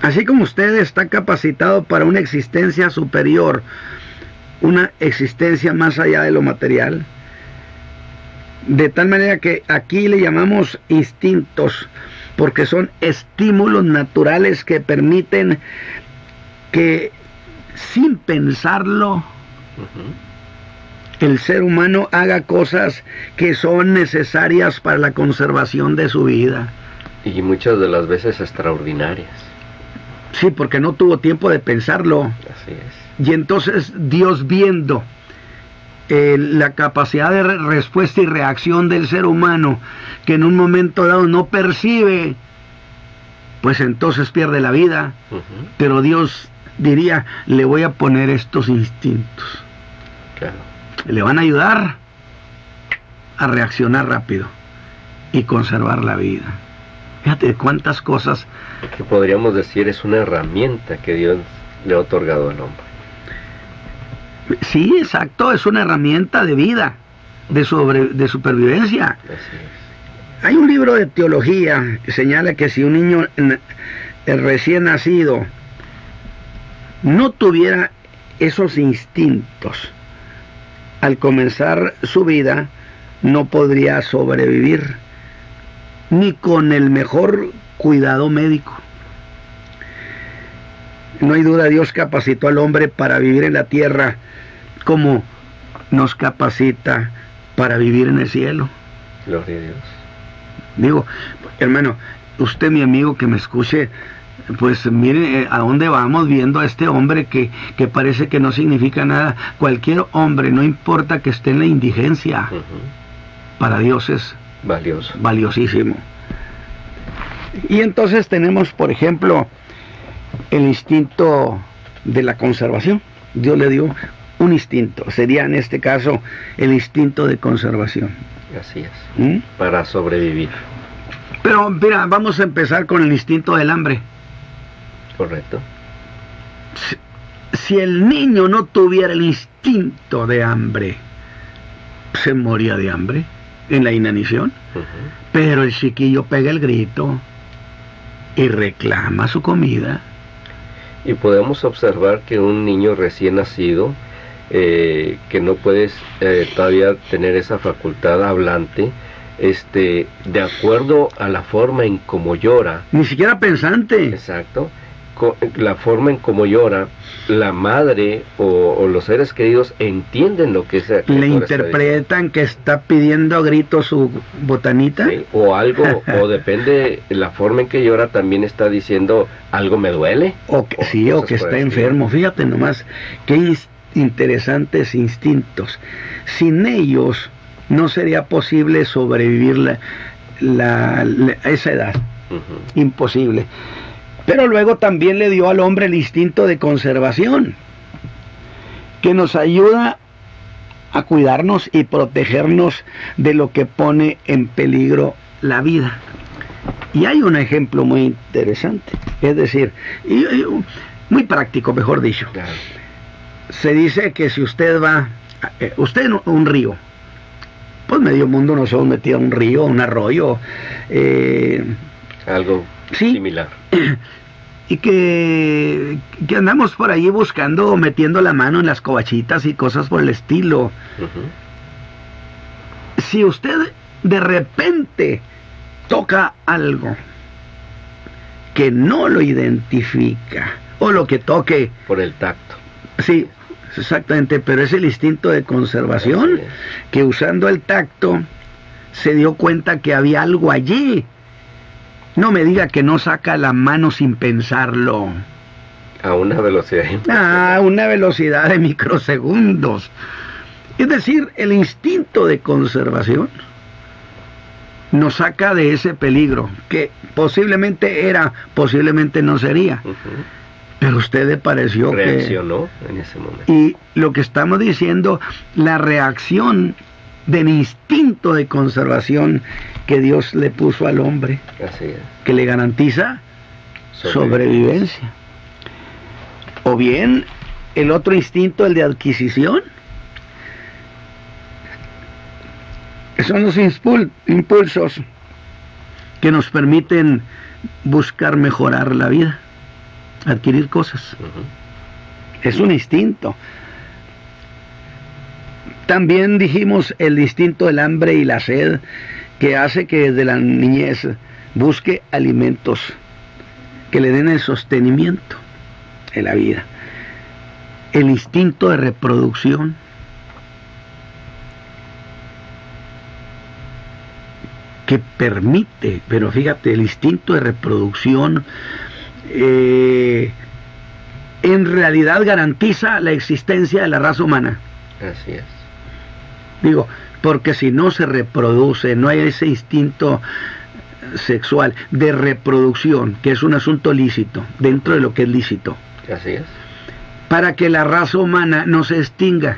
Así como usted está capacitado para una existencia superior, una existencia más allá de lo material, de tal manera que aquí le llamamos instintos, porque son estímulos naturales que permiten que sin pensarlo, Ujú. el ser humano haga cosas que son necesarias para la conservación de su vida. Y muchas de las veces extraordinarias. Sí, porque no tuvo tiempo de pensarlo. Así es. Y entonces Dios, viendo la capacidad de respuesta y reacción del ser humano, que en un momento dado no percibe, pues entonces pierde la vida. Ujú. Pero Dios diría, le voy a poner estos instintos. Claro. Le van a ayudar a reaccionar rápido y conservar la vida. Fíjate cuántas cosas. Que podríamos decir es una herramienta que Dios le ha otorgado al hombre. Sí, exacto, es una herramienta de vida, de supervivencia. Así es. Hay un libro de teología que señala que si un niño recién nacido no tuviera esos instintos, al comenzar su vida no podría sobrevivir ni con el mejor cuidado médico. No hay duda, Dios capacitó al hombre para vivir en la tierra como nos capacita para vivir en el cielo. Gloria a Dios. Digo, hermano, usted, mi amigo que me escuche, pues mire a dónde vamos viendo a este hombre que parece que no significa nada. Cualquier hombre, no importa que esté en la indigencia, Ujú. para Dios es Valioso. valiosísimo. Y entonces tenemos, por ejemplo, el instinto de la conservación. Dios le dio un instinto, sería en este caso el instinto de conservación. Así es. ¿Mm? Para sobrevivir. Pero mira, vamos a empezar con el instinto del hambre. Correcto. Si el niño no tuviera el instinto de hambre, se moría de hambre en la inanición. Ujú. Pero el chiquillo pega el grito y reclama su comida. Y podemos observar que un niño recién nacido, que no puedes todavía tener esa facultad hablante, de acuerdo a la forma en cómo llora, Ni siquiera pensante. exacto, la forma en cómo llora, la madre o los seres queridos entienden lo que esa Le criatura está interpretan que está pidiendo a gritos su botanita. diciendo. Sí, o algo, o depende, la forma en que llora también está diciendo, algo me duele. O que, sí, o cosas que por está el estilo. enfermo. Fíjate nomás, qué interesantes instintos. Sin ellos no sería posible sobrevivir a esa edad. Ujú. Imposible. Pero luego también le dio al hombre el instinto de conservación, que nos ayuda a cuidarnos y protegernos de lo que pone en peligro la vida. Y hay un ejemplo muy interesante, es decir, muy práctico, mejor dicho. Claro. Se dice que si usted va, usted en un río, pues medio mundo nos hemos metido a un río, a un arroyo, Algo sí, similar. y que andamos por ahí buscando, metiendo la mano en las covachitas y cosas por el estilo. Ujú. Si usted de repente toca algo que no lo identifica, o lo que toque, Por el tacto. sí, exactamente, pero es el instinto de conservación, Así es. que usando el tacto se dio cuenta que había algo allí. No me diga que no saca la mano sin pensarlo. A una velocidad A una velocidad de microsegundos. Es decir, el instinto de conservación nos saca de ese peligro, que posiblemente era, posiblemente no sería. Ujú. Pero a usted le pareció que... Reaccionó en ese momento. Y lo que estamos diciendo, la reacción del instinto de conservación que Dios le puso al hombre, Así es. que le garantiza sobrevivencia. O bien, el otro instinto, el de adquisición. Son los impulsos que nos permiten buscar mejorar la vida, adquirir cosas. Ujú. Es un instinto. También dijimos el instinto del hambre y la sed, que hace que desde la niñez busque alimentos que le den el sostenimiento en la vida. el instinto de reproducción, que permite, pero fíjate, el instinto de reproducción en realidad garantiza la existencia de la raza humana. Así es. Digo, porque si no se reproduce, no hay ese instinto sexual de reproducción, que es un asunto lícito, dentro de lo que es lícito. Así es. Para que la raza humana no se extinga.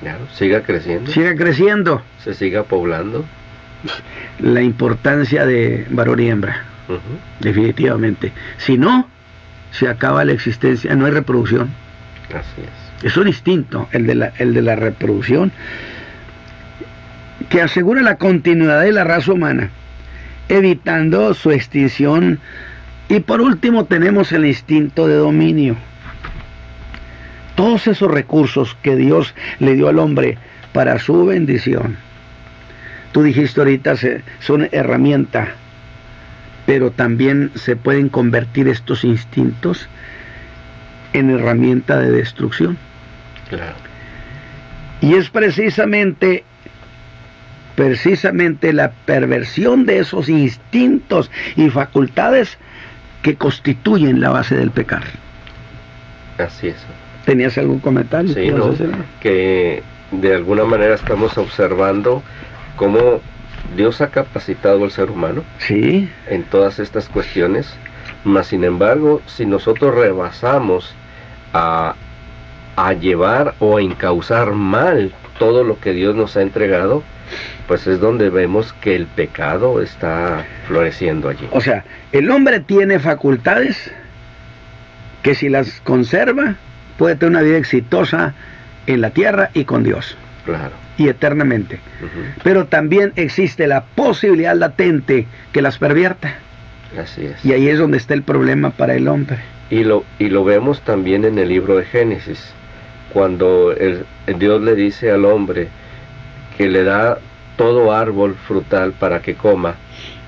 Claro, siga creciendo. Siga creciendo. Se siga poblando. La importancia de varón y hembra, definitivamente. Si no, se acaba la existencia, no hay reproducción. Así es. Es un instinto, el de la reproducción, que asegura la continuidad de la raza humana, evitando su extinción. Y por último tenemos el instinto de dominio. Todos esos recursos que Dios le dio al hombre para su bendición. Tú dijiste ahorita, son herramienta, pero también se pueden convertir estos instintos en herramienta de destrucción. Claro. Y es precisamente la perversión de esos instintos y facultades que constituyen la base del pecado. Así es. ¿Tenías algún comentario? Sí, ¿no? Que de alguna manera estamos observando cómo Dios ha capacitado al ser humano, sí, en todas estas cuestiones, mas sin embargo, si nosotros rebasamos a llevar o a encauzar mal todo lo que Dios nos ha entregado, pues es donde vemos que el pecado está floreciendo allí. O sea, el hombre tiene facultades que si las conserva, puede tener una vida exitosa en la tierra y con Dios. Claro. Y eternamente. Pero también existe la posibilidad latente que las pervierta. Así es. Y ahí es donde está el problema para el hombre. Y lo vemos también en el libro de Génesis, cuando Dios le dice al hombre que le da todo árbol frutal para que coma,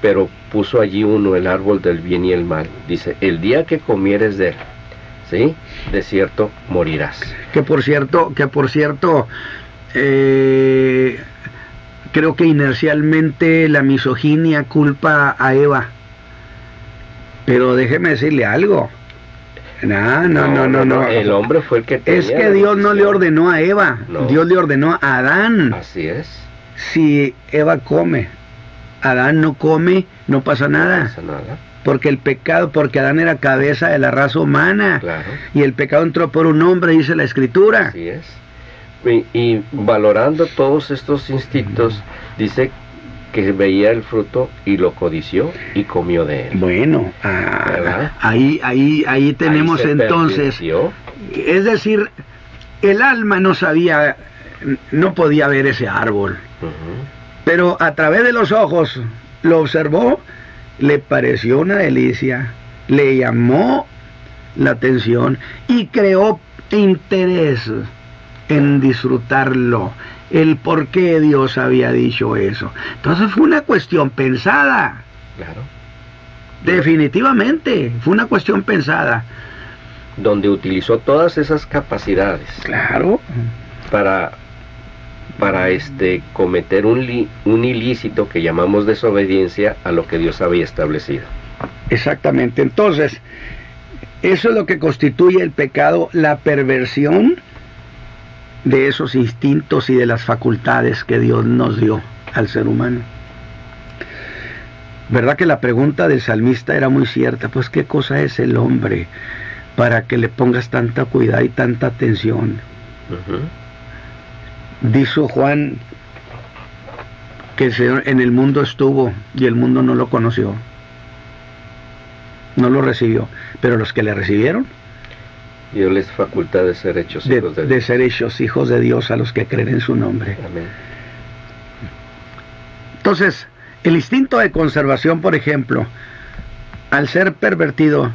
pero puso allí uno, el árbol del bien y el mal. Dice, el día que comieres de él, ¿sí?, de cierto morirás. Que por cierto, creo que inercialmente la misoginia culpa a Eva. Pero déjeme decirle algo. No. El hombre fue el que tenía. Es que Dios no le ordenó a Eva, no. Dios le ordenó a Adán. Así es. Si Eva come, Adán no come, no pasa nada. No pasa nada. Porque el pecado, porque Adán era cabeza de la raza humana. Claro. Y el pecado entró por un hombre, dice la Escritura. Así es. Y valorando todos estos instintos, dice que veía el fruto y lo codició y comió de él. Bueno, ahí tenemos ahí entonces, pervirtió. Es decir, el alma no sabía, no podía ver ese árbol, pero a través de los ojos lo observó, le pareció una delicia, le llamó la atención y creó interés en disfrutarlo, el por qué Dios había dicho eso. Entonces fue una cuestión pensada. Claro. Definitivamente, fue una cuestión pensada. Donde utilizó todas esas capacidades. Claro. Para cometer un ilícito que llamamos desobediencia a lo que Dios había establecido. Exactamente. Entonces, eso es lo que constituye el pecado, la perversión de esos instintos y de las facultades que Dios nos dio al ser humano. ¿Verdad que la pregunta del salmista era muy cierta? Pues qué cosa es el hombre para que le pongas tanta cuidado y tanta atención. Dijo Juan que el Señor en el mundo estuvo y el mundo no lo conoció, no lo recibió, pero los que le recibieron, Dios les facultad de ser hechos hijos de Dios. De ser hechos hijos de Dios a los que creen en su nombre. Amén. Entonces, el instinto de conservación, por ejemplo, al ser pervertido,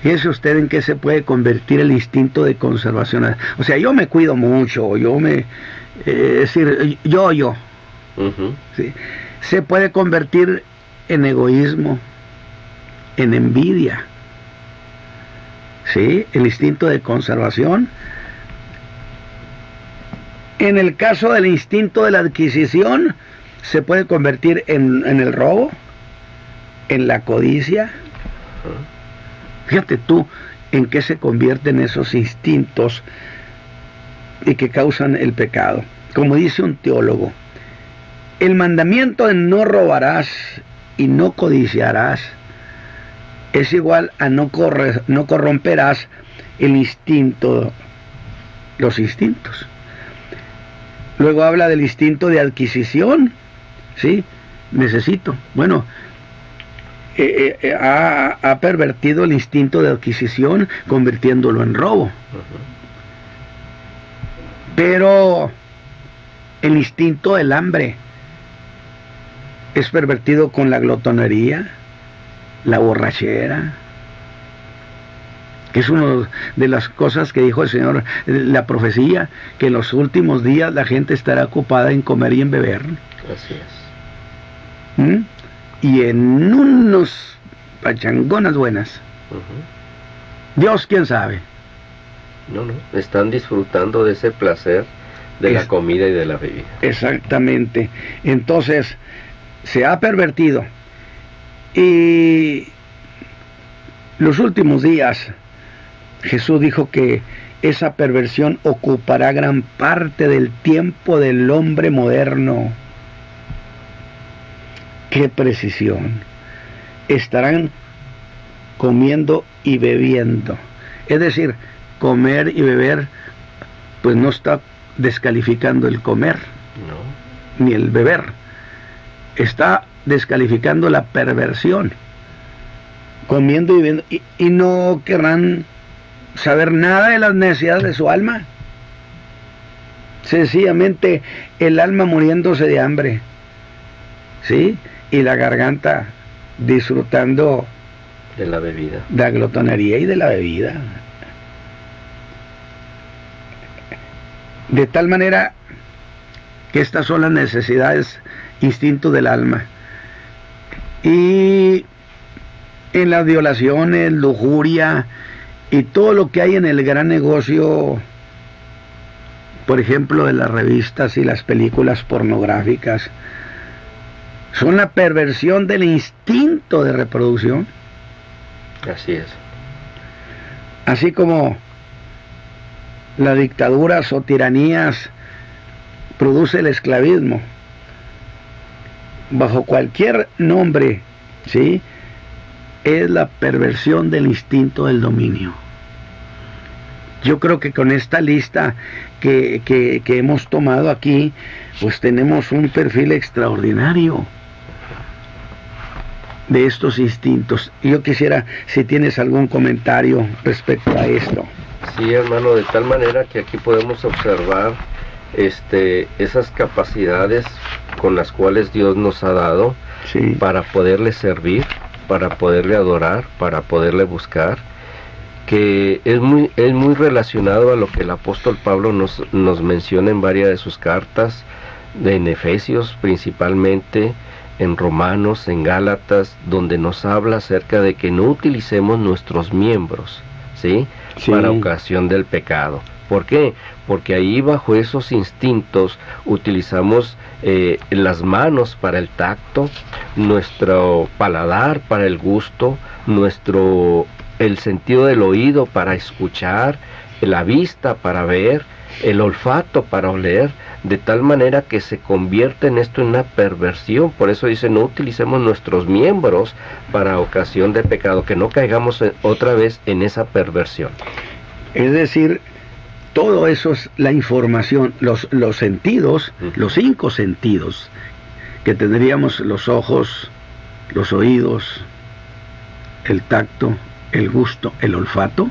fíjese usted en qué se puede convertir el instinto de conservación. O sea, yo me cuido mucho, es decir, yo. ¿Sí? Se puede convertir en egoísmo, en envidia, ¿sí? El instinto de conservación. En el caso del instinto de la adquisición, se puede convertir en el robo, en la codicia. Fíjate tú en qué se convierten esos instintos y que causan el pecado. Como dice un teólogo, el mandamiento de no robarás y no codiciarás es igual a no corromperás el instinto, los instintos. Luego habla del instinto de adquisición, ¿sí? Necesito. Bueno, ha pervertido el instinto de adquisición convirtiéndolo en robo. Pero el instinto del hambre es pervertido con la glotonería, la borrachera, que es una de las cosas que dijo el Señor, la profecía, que en los últimos días la gente estará ocupada en comer y en beber. Así es. Y en unos pachangonas buenas. Dios, quién sabe. No, están disfrutando de ese placer de la comida y de la bebida. Exactamente. Entonces, se ha pervertido. Y los últimos días, Jesús dijo que esa perversión ocupará gran parte del tiempo del hombre moderno. ¡Qué precisión! Estarán comiendo y bebiendo. Es decir, comer y beber, pues no está descalificando el comer, no, ni el beber. Está descalificando la perversión. Comiendo y bebiendo. Y no querrán saber nada de las necesidades de su alma. Sencillamente el alma muriéndose de hambre, ¿sí? Y la garganta disfrutando de la bebida, de la glotonería y de la bebida. De tal manera que estas son las necesidades, instintos del alma. Y en las violaciones, lujuria y todo lo que hay en el gran negocio, por ejemplo, de las revistas y las películas pornográficas, son la perversión del instinto de reproducción. Así es. Así como las dictaduras o tiranías produce el esclavismo bajo cualquier nombre, ¿sí? Es la perversión del instinto del dominio. Yo creo que con esta lista que hemos tomado aquí, pues tenemos un perfil extraordinario de estos instintos. Yo quisiera, si tienes algún comentario respecto a esto. Sí, hermano, de tal manera que aquí podemos observar esas capacidades con las cuales Dios nos ha dado, sí, para poderle servir, para poderle adorar, para poderle buscar, que es muy relacionado a lo que el apóstol Pablo nos menciona en varias de sus cartas, en Efesios principalmente, en Romanos, en Gálatas, donde nos habla acerca de que no utilicemos nuestros miembros, ¿sí? Sí. Para ocasión del pecado. ¿Por qué? Porque ahí bajo esos instintos utilizamos las manos para el tacto, nuestro paladar para el gusto, el sentido del oído para escuchar, la vista para ver, el olfato para oler, de tal manera que se convierte en esto en una perversión. Por eso dice, no utilicemos nuestros miembros para ocasión de pecado, que no caigamos otra vez en esa perversión. Es decir, todo eso es la información, los sentidos, los 5 sentidos que tendríamos: los ojos, los oídos, el tacto, el gusto, el olfato.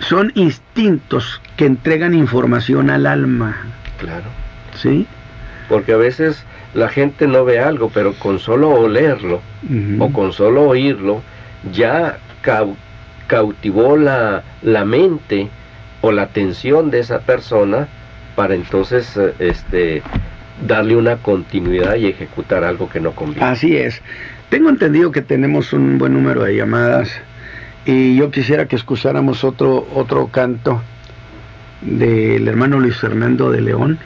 Son instintos que entregan información al alma. Claro. ¿Sí? Porque a veces la gente no ve algo, pero con solo olerlo, o con solo oírlo, ya cautivó la mente o la atención de esa persona para entonces darle una continuidad y ejecutar algo que no conviene. Así es. Tengo entendido que tenemos un buen número de llamadas Y yo quisiera que escucháramos otro canto del hermano Luis Fernando de León.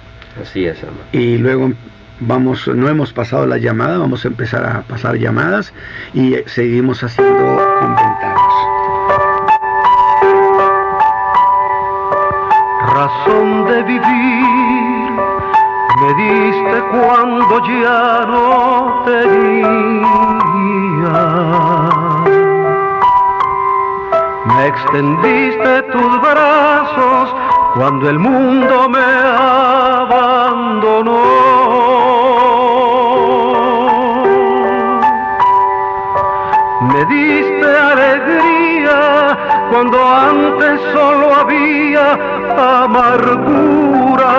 Así es, hermano. Y luego no hemos pasado la llamada, vamos a empezar a pasar llamadas y seguimos haciendo comentarios. Razón de vivir me diste cuando ya no tenía. Me extendiste tus brazos cuando el mundo me abandonó. Me diste alegría cuando antes solo había amargura.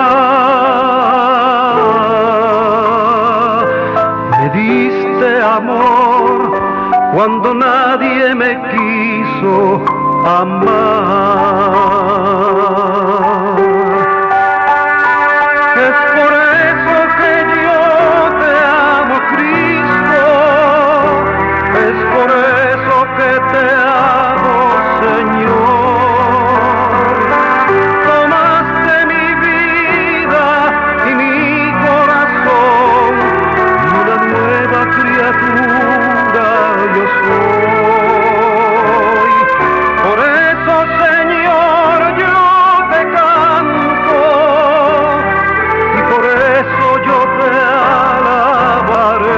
Me diste amor cuando nadie me quiso amar. Es por eso que yo te amo, Cristo. Es por eso que te amo, Señor. Tomaste mi vida y mi corazón, y una nueva criatura yo soy. Por eso, Señor, yo te canto, y por eso yo te alabaré.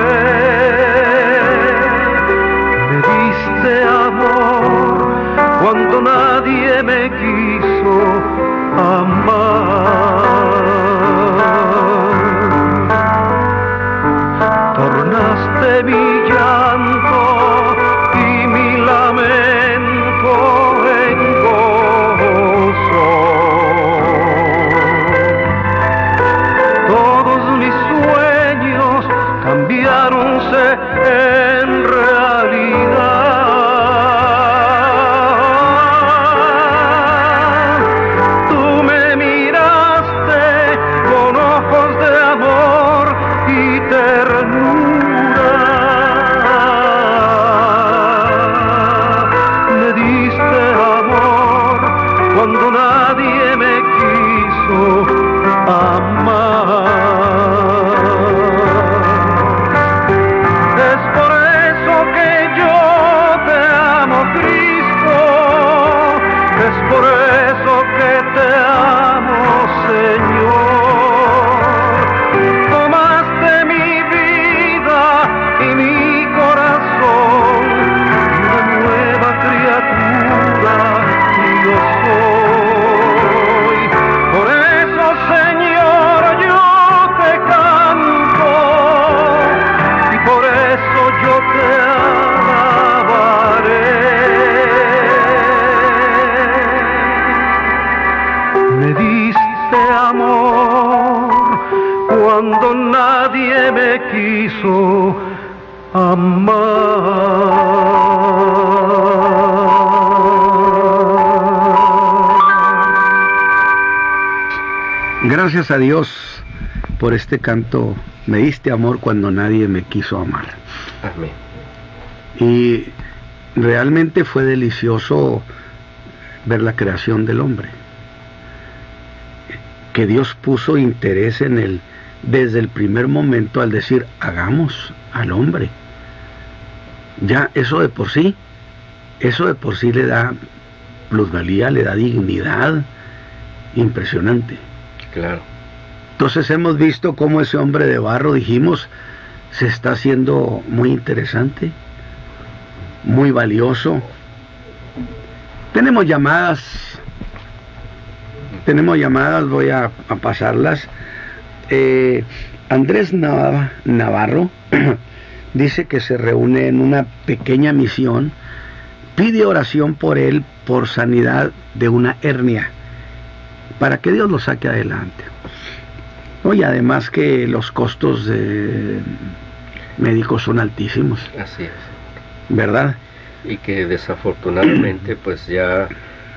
Me diste amor cuando nadie me quiso amar. Tornaste mi llanto y mi lamento en gozo. Todos mis sueños cambiáronse en realidad. Tú me miraste con ojos de amor y ternura. Me diste amor cuando nadie me quiso amar. Es por eso que yo te amo, Cristo. Es por eso que te amo, Señor. Tomaste mi vida y mi corazón, una nueva criatura yo soy. Por eso, Señor, yo te canto, y por eso yo te alabaré. Me diste amor cuando nadie me quiso amar. Gracias a Dios por este canto. Me diste amor cuando nadie me quiso amar. Amén. Y realmente fue delicioso ver la creación del hombre. Que Dios puso interés en él desde el primer momento al decir, hagamos al hombre. Ya eso de por sí le da plusvalía, le da dignidad impresionante. Claro. Entonces hemos visto cómo ese hombre de barro, dijimos, se está haciendo muy interesante, muy valioso. Tenemos llamadas, voy a pasarlas. Andrés Navarro dice que se reúne en una pequeña misión, pide oración por él por sanidad de una hernia, para que Dios lo saque adelante. Oye, además que los costos médicos son altísimos. Así es. ¿Verdad? Y que desafortunadamente pues ya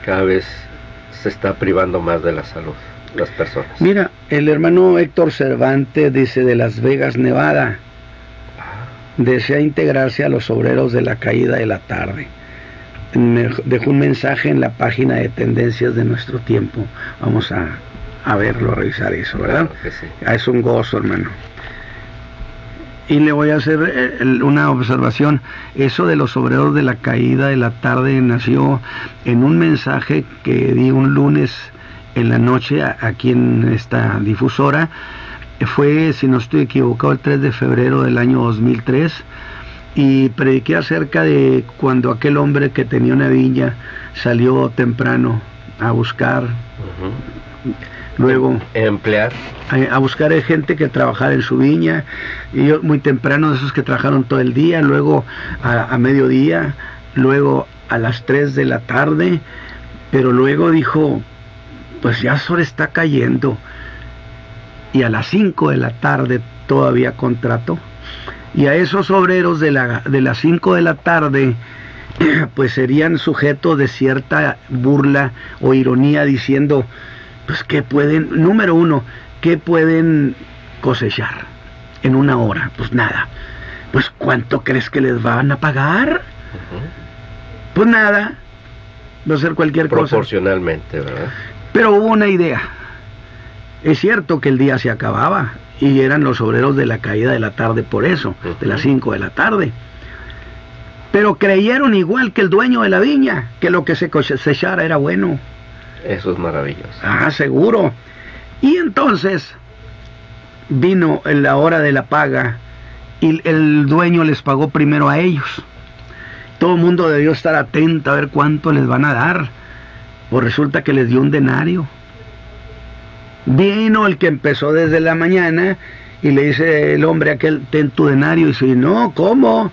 cada vez se está privando más de la salud las personas. Mira, el hermano Héctor Cervantes dice de Las Vegas, Nevada, desea integrarse a los obreros de la caída de la tarde. me dejó un mensaje en la página de tendencias de nuestro tiempo. Vamos a verlo, a revisar eso, ¿verdad? Claro que sí. Es un gozo, hermano. Y le voy a hacer una observación. Eso de los obreros de la caída de la tarde nació en un mensaje que di un lunes en la noche aquí en esta difusora. Fue, si no estoy equivocado, el 3 de febrero del año 2003, y prediqué acerca de cuando aquel hombre que tenía una viña salió temprano a buscar, luego a buscar gente que trabajara en su viña, y yo muy temprano, de esos que trabajaron todo el día, luego a mediodía, luego a las 3 de la tarde, pero luego dijo, pues ya el sol está cayendo, y a las 5 de la tarde todavía contrató. Y a esos obreros de las 5 de la tarde, pues serían sujetos de cierta burla o ironía, diciendo, pues ¿qué pueden, número uno, qué pueden cosechar en una hora? Pues nada. Pues ¿cuánto crees que les van a pagar? Pues nada, va a ser cualquier cosa. Proporcionalmente, ¿verdad? Pero hubo una idea. Es cierto que el día se acababa, y eran los obreros de la caída de la tarde por eso, de las 5 de la tarde. Pero creyeron igual que el dueño de la viña, que lo que se cosechara era bueno. Eso es maravilloso. Ah, seguro. Y entonces vino la hora de la paga, y el dueño les pagó primero a ellos. Todo el mundo debió estar atento a ver cuánto les van a dar. Pues resulta que les dio un denario. Vino el que empezó desde la mañana y le dice el hombre aquel, ten tu denario. Y dice, no, ¿cómo?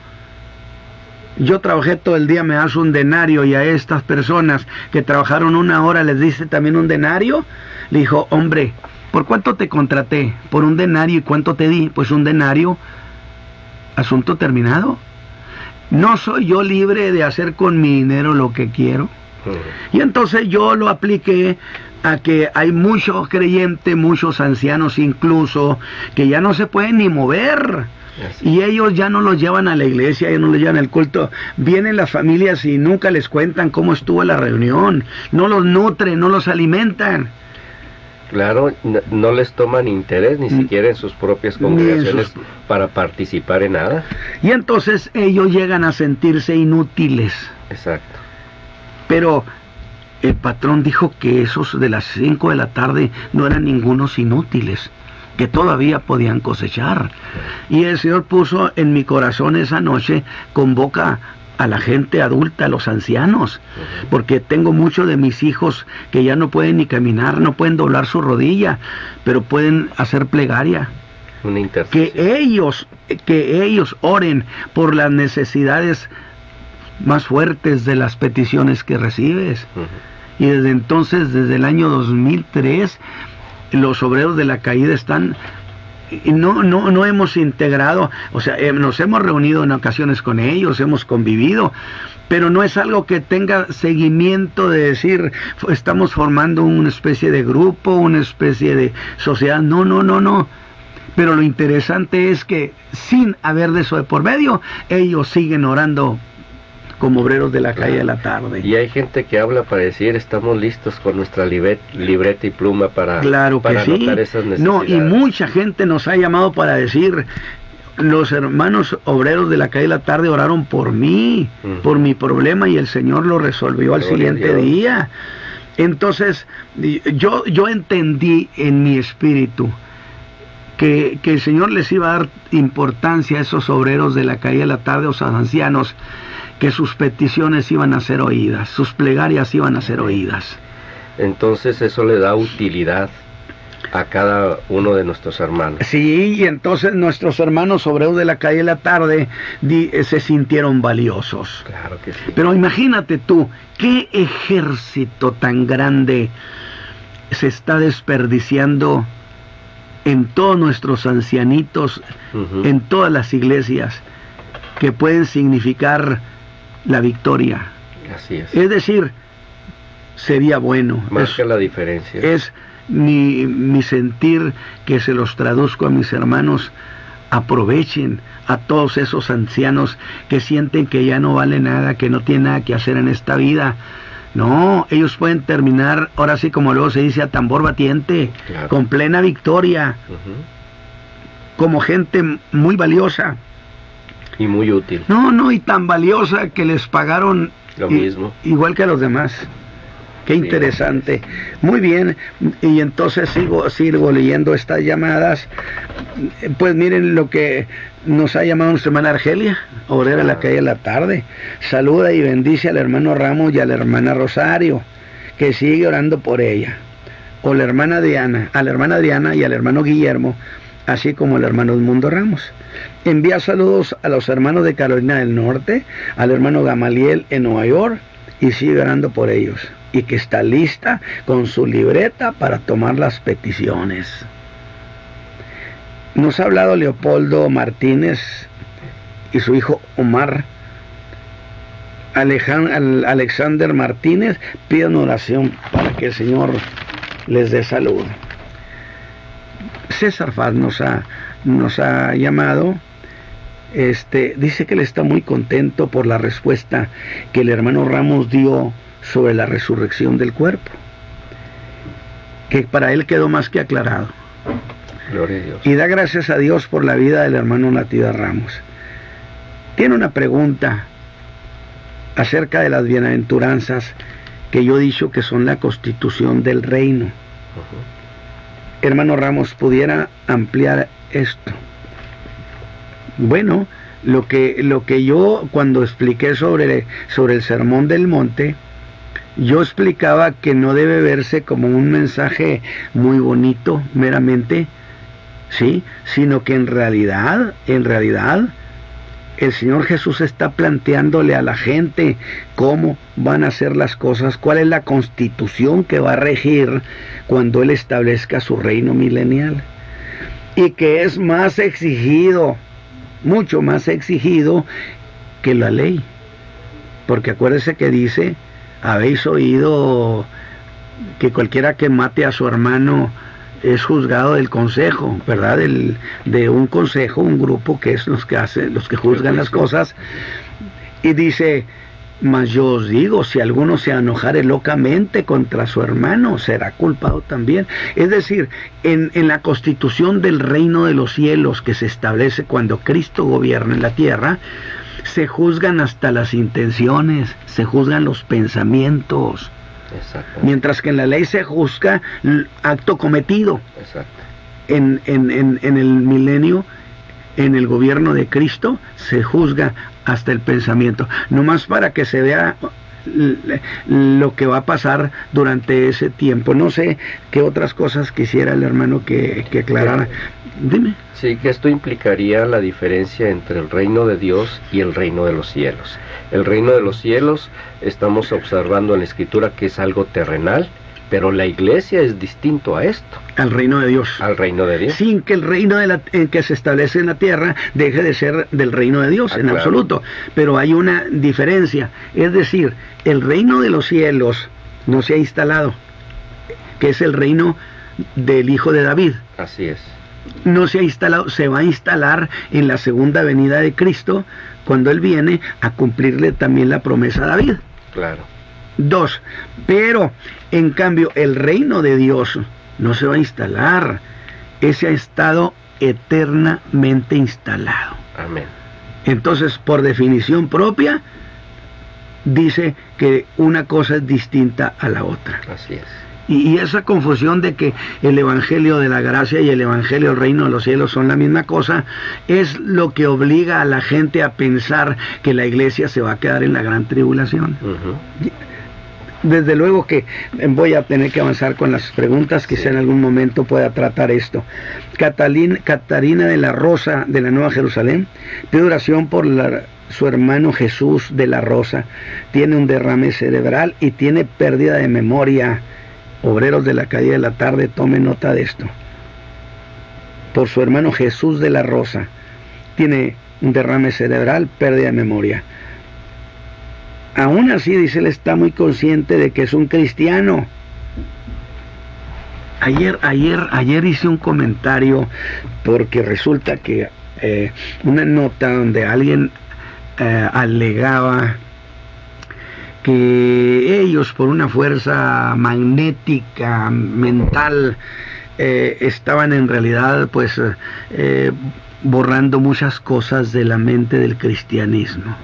Yo trabajé todo el día, me das un denario, y a estas personas que trabajaron una hora les diste también un denario. Le dijo, hombre, ¿por cuánto te contraté? Por un denario. ¿Y cuánto te di? Pues un denario. Asunto terminado. ¿No soy yo libre de hacer con mi dinero lo que quiero? Y entonces yo lo apliqué a que hay muchos creyentes, muchos ancianos incluso, que ya no se pueden ni mover. Y ellos ya no los llevan a la iglesia, ya no los llevan al culto. Vienen las familias y nunca les cuentan cómo estuvo la reunión. No los nutren, no los alimentan. Claro, no les toman interés ni siquiera en sus propias congregaciones para participar en nada. Y entonces ellos llegan a sentirse inútiles. Exacto. Pero el patrón dijo que esos de las 5 de la tarde no eran ningunos inútiles, que todavía podían cosechar. Y el Señor puso en mi corazón esa noche, convoca a la gente adulta, a los ancianos, porque tengo muchos de mis hijos que ya no pueden ni caminar, no pueden doblar su rodilla, pero pueden hacer plegaria. Una intercesión. Que ellos oren por las necesidades más fuertes de las peticiones que recibes. Y desde entonces, desde el año 2003, los obreros de la caída están, no hemos integrado, o sea, nos hemos reunido en ocasiones con ellos, hemos convivido, pero no es algo que tenga seguimiento de decir, estamos formando una especie de grupo, una especie de sociedad, no. Pero lo interesante es que sin haber de eso de por medio, ellos siguen orando como obreros de la calle de la tarde. Y hay gente que habla para decir, estamos listos con nuestra libreta y pluma para, claro que para sí. anotar esas necesidades. No, y mucha gente nos ha llamado para decir, los hermanos obreros de la calle de la tarde oraron por mí, por mi problema, y el Señor lo resolvió al siguiente día. Entonces, yo entendí en mi espíritu que el Señor les iba a dar importancia a esos obreros de la calle de la tarde, o sea, ancianos, que sus peticiones iban a ser oídas, sus plegarias iban a ser oídas. Entonces eso le da utilidad a cada uno de nuestros hermanos. Sí, y entonces nuestros hermanos obreros de la calle de la tarde se sintieron valiosos. Claro que sí. Pero imagínate tú, qué ejército tan grande se está desperdiciando en todos nuestros ancianitos, en todas las iglesias, que pueden significar la victoria. Así es. Es decir, sería bueno. Marca la diferencia. Es mi sentir, que se los traduzco a mis hermanos: aprovechen a todos esos ancianos que sienten que ya no vale nada, que no tienen nada que hacer en esta vida. No, ellos pueden terminar, ahora sí como luego se dice, a tambor batiente, claro, con plena victoria, como gente muy valiosa. Y muy útil. No, y tan valiosa que les pagaron lo mismo. Igual que a los demás. Qué interesante. Muy bien, y entonces sigo leyendo estas llamadas. Pues miren lo que nos ha llamado nuestra hermana Argelia, obrera de la calle de la tarde. Saluda y bendice al hermano Ramos y a la hermana Rosario, que sigue orando por ella. O la hermana Adriana, a la hermana Adriana y al hermano Guillermo, así como al hermano Edmundo Ramos. Envía saludos a los hermanos de Carolina del Norte, al hermano Gamaliel en Nueva York, y sigue orando por ellos, y que está lista con su libreta para tomar las peticiones. Nos ha hablado Leopoldo Martínez y su hijo Omar. Alexander Martínez pide una oración para que el Señor les dé salud. César Faz nos ha llamado. Dice que él está muy contento por la respuesta que el hermano Ramos dio sobre la resurrección del cuerpo, que para él quedó más que aclarado. Gloria a Dios. Y da gracias a Dios por la vida del hermano Natividad Ramos. Tiene una pregunta acerca de las bienaventuranzas que yo he dicho que son la constitución del reino. Hermano Ramos, ¿pudiera ampliar esto? Bueno, lo que yo cuando expliqué sobre el Sermón del Monte, yo explicaba que no debe verse como un mensaje muy bonito meramente, ¿sí? Sino que en realidad el Señor Jesús está planteándole a la gente cómo van a ser las cosas, cuál es la constitución que va a regir cuando Él establezca su reino milenial, y que es más exigido, mucho más exigido que la ley, porque acuérdese que dice: habéis oído que cualquiera que mate a su hermano es juzgado del consejo, ¿verdad? De un consejo, un grupo que es los que juzgan las cosas. Y dice: mas yo os digo, si alguno se enojare locamente contra su hermano, será culpado también. Es decir, en la constitución del reino de los cielos que se establece cuando Cristo gobierna en la tierra, se juzgan hasta las intenciones, se juzgan los pensamientos. Exacto. Mientras que en la ley se juzga el acto cometido. Exacto. En el milenio, en el gobierno de Cristo, se juzga hasta el pensamiento. Nomás para que se vea lo que va a pasar durante ese tiempo. No sé qué otras cosas quisiera el hermano que aclarara. Dime. Sí, que esto implicaría la diferencia entre el reino de Dios y el reino de los cielos. El reino de los cielos, estamos observando en la Escritura que es algo terrenal, pero la iglesia es distinto a esto. Al reino de Dios. Al reino de Dios. Sin que el reino que se establece en la tierra deje de ser del reino de Dios, en claro, absoluto. Pero hay una diferencia. Es decir, el reino de los cielos no se ha instalado, que es el reino del Hijo de David. Así es. No se ha instalado, se va a instalar en la segunda venida de Cristo, cuando Él viene a cumplirle también la promesa a David. Claro. 2. Pero, en cambio, el reino de Dios no se va a instalar. Ese ha estado eternamente instalado. Amén. Entonces, por definición propia, dice que una cosa es distinta a la otra. Así es. Y esa confusión de que el evangelio de la gracia y el evangelio del reino de los cielos son la misma cosa, es lo que obliga a la gente a pensar que la iglesia se va a quedar en la gran tribulación. Desde luego que voy a tener que avanzar con las preguntas, quizá en algún momento pueda tratar esto. Catarina de la Rosa, de la Nueva Jerusalén, pide oración por su hermano Jesús de la Rosa. Tiene un derrame cerebral y tiene pérdida de memoria. Obreros de la calle de la tarde, tomen nota de esto. Por su hermano Jesús de la Rosa, tiene un derrame cerebral, pérdida de memoria. Aún así, dice, él está muy consciente de que es un cristiano. Ayer hice un comentario, porque resulta que una nota donde alguien alegaba que ellos, por una fuerza magnética, mental, estaban en realidad pues borrando muchas cosas de la mente del cristianismo.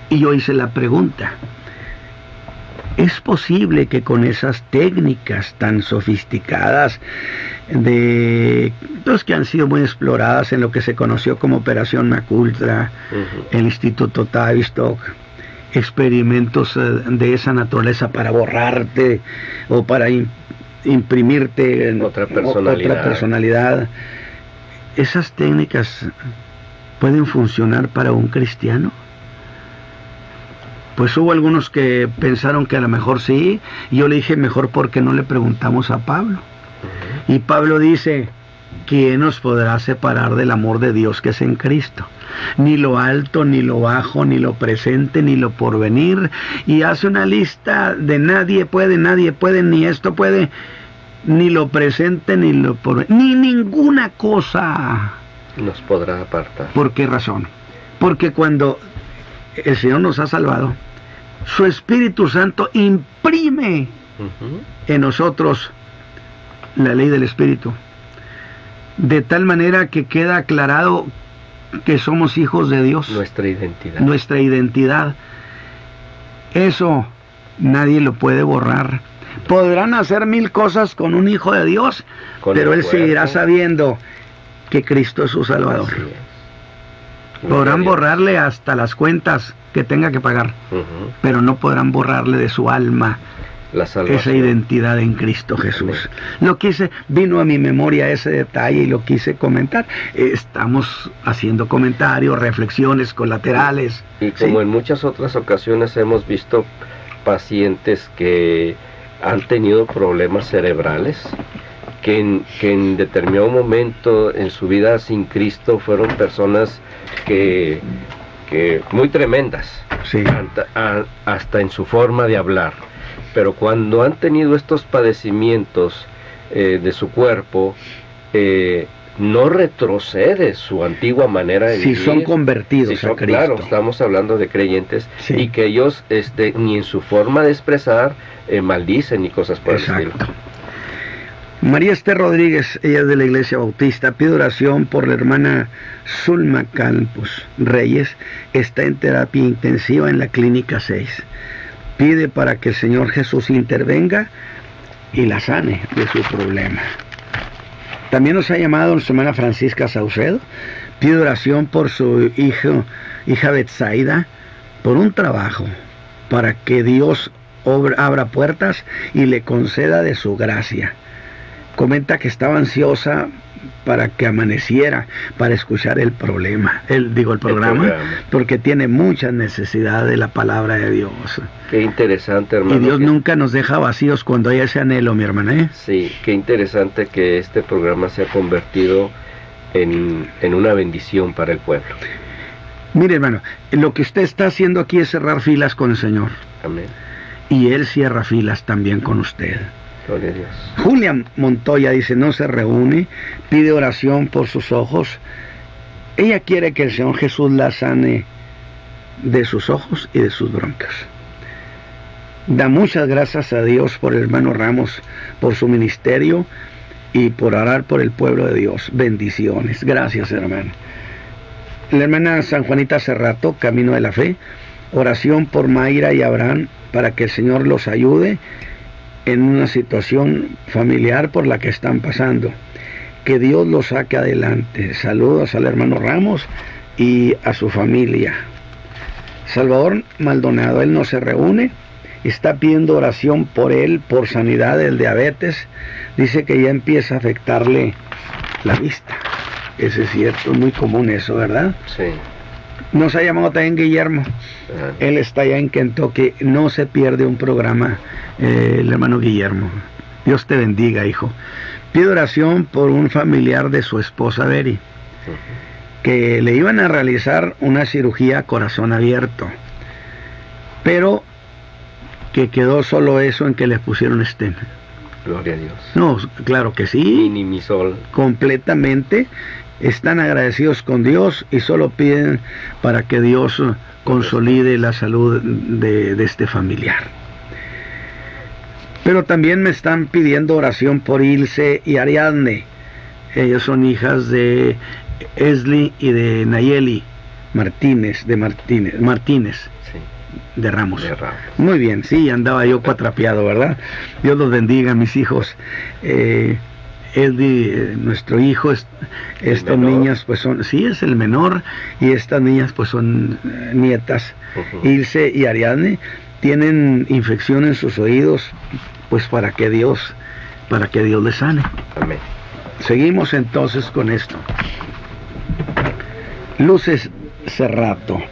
Y yo hice la pregunta: ¿es posible que con esas técnicas tan sofisticadas de los que han sido muy exploradas en lo que se conoció como Operación McUltra, el Instituto Tavistock, experimentos de esa naturaleza para borrarte o para imprimirte otra personalidad, esas técnicas pueden funcionar para un cristiano? Pues hubo algunos que pensaron que a lo mejor sí, y yo le dije mejor porque no le preguntamos a Pablo. Y Pablo dice: ¿quién nos podrá separar del amor de Dios que es en Cristo? Ni lo alto, ni lo bajo, ni lo presente, ni lo porvenir. Y hace una lista de nadie puede, ni esto puede, ni lo presente, ni lo porvenir, ni ninguna cosa nos podrá apartar. ¿Por qué razón? Porque cuando el Señor nos ha salvado, su Espíritu Santo imprime en nosotros la ley del Espíritu, de tal manera que queda aclarado que somos hijos de Dios. Nuestra identidad. Eso nadie lo puede borrar. Podrán hacer 1000 cosas con un hijo de Dios, pero él seguirá sabiendo que Cristo es su Salvador. Podrán borrarle hasta las cuentas que tenga que pagar, pero no podrán borrarle de su alma esa identidad en Cristo Jesús. Vino a mi memoria ese detalle y lo quise comentar. Estamos haciendo comentarios, reflexiones colaterales. Y como en muchas otras ocasiones hemos visto pacientes que han tenido problemas cerebrales, que en determinado momento en su vida sin Cristo fueron personas que muy tremendas, hasta en su forma de hablar, pero cuando han tenido estos padecimientos de su cuerpo, no retrocede su antigua manera de vivir. Si son convertidos a Cristo. Claro, estamos hablando de creyentes, y que ellos ni en su forma de expresar maldicen ni cosas por el estilo. María Esther Rodríguez, ella es de la Iglesia Bautista, pide oración por la hermana Zulma Campos Reyes, está en terapia intensiva en la Clínica 6. Pide para que el Señor Jesús intervenga y la sane de su problema. También nos ha llamado la hermana Francisca Saucedo, pide oración por su hija Betsaida, por un trabajo, para que Dios abra puertas y le conceda de su gracia. Comenta que estaba ansiosa para que amaneciera, para escuchar el programa, porque tiene mucha necesidad de la palabra de Dios. Qué interesante, hermano. Y Dios nunca nos deja vacíos cuando hay ese anhelo, mi hermana. Sí, qué interesante que este programa se ha convertido en una bendición para el pueblo. Mire, hermano, lo que usted está haciendo aquí es cerrar filas con el Señor. Amén. Y Él cierra filas también con usted. Gloria a Dios. Julia Montoya dice: no se reúne, pide oración por sus ojos. Ella quiere que el Señor Jesús la sane de sus ojos y de sus broncas. Da muchas gracias a Dios por el hermano Ramos, por su ministerio y por orar por el pueblo de Dios. Bendiciones. Gracias, hermano. La hermana San Juanita Cerrato, Camino de la Fe, oración por Mayra y Abraham para que el Señor los ayude en una situación familiar por la que están pasando. Que Dios los saque adelante. Saludos al hermano Ramos y a su familia. Salvador Maldonado, él no se reúne, está pidiendo oración por él, por sanidad del diabetes. Dice que ya empieza a afectarle la vista. Eso es cierto, es muy común eso, ¿verdad? Sí. Nos ha llamado también Guillermo. Él está allá en Kentucky. No se pierde un programa, el hermano Guillermo. Dios te bendiga, hijo. Pide oración por un familiar de su esposa Beri, que le iban a realizar una cirugía a corazón abierto, pero que quedó solo eso, en que le pusieron stent. Gloria a Dios. No, claro que sí. Minimizó. Completamente. están agradecidos con Dios y solo piden para que Dios consolide la salud de este familiar. Pero también me están pidiendo oración por Ilse y Ariadne. Ellas son hijas de Esli y de Nayeli Martínez, Sí. de Ramos. De Ramos. Muy bien, sí, andaba yo cuatrapeado, ¿verdad? Dios los bendiga, mis hijos. Nuestro hijo, estas niñas pues son, sí, es el menor, y estas niñas pues son nietas. Ilse y Ariadne tienen infección en sus oídos, pues para que Dios les sane. Amén. Seguimos entonces con esto. Luces Cerrato,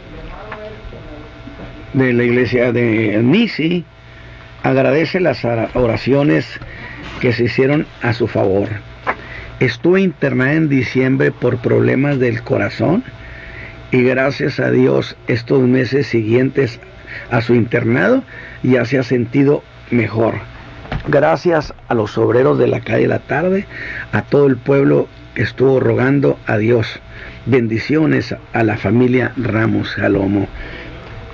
de la iglesia de Nisi, agradece las oraciones que se hicieron a su favor. Estuve internada en diciembre por problemas del corazón y gracias a Dios estos meses siguientes a su internado ya se ha sentido mejor. Gracias a los obreros de la calle La Tarde, a todo el pueblo que estuvo rogando a Dios. Bendiciones a la familia Ramos Jalomo.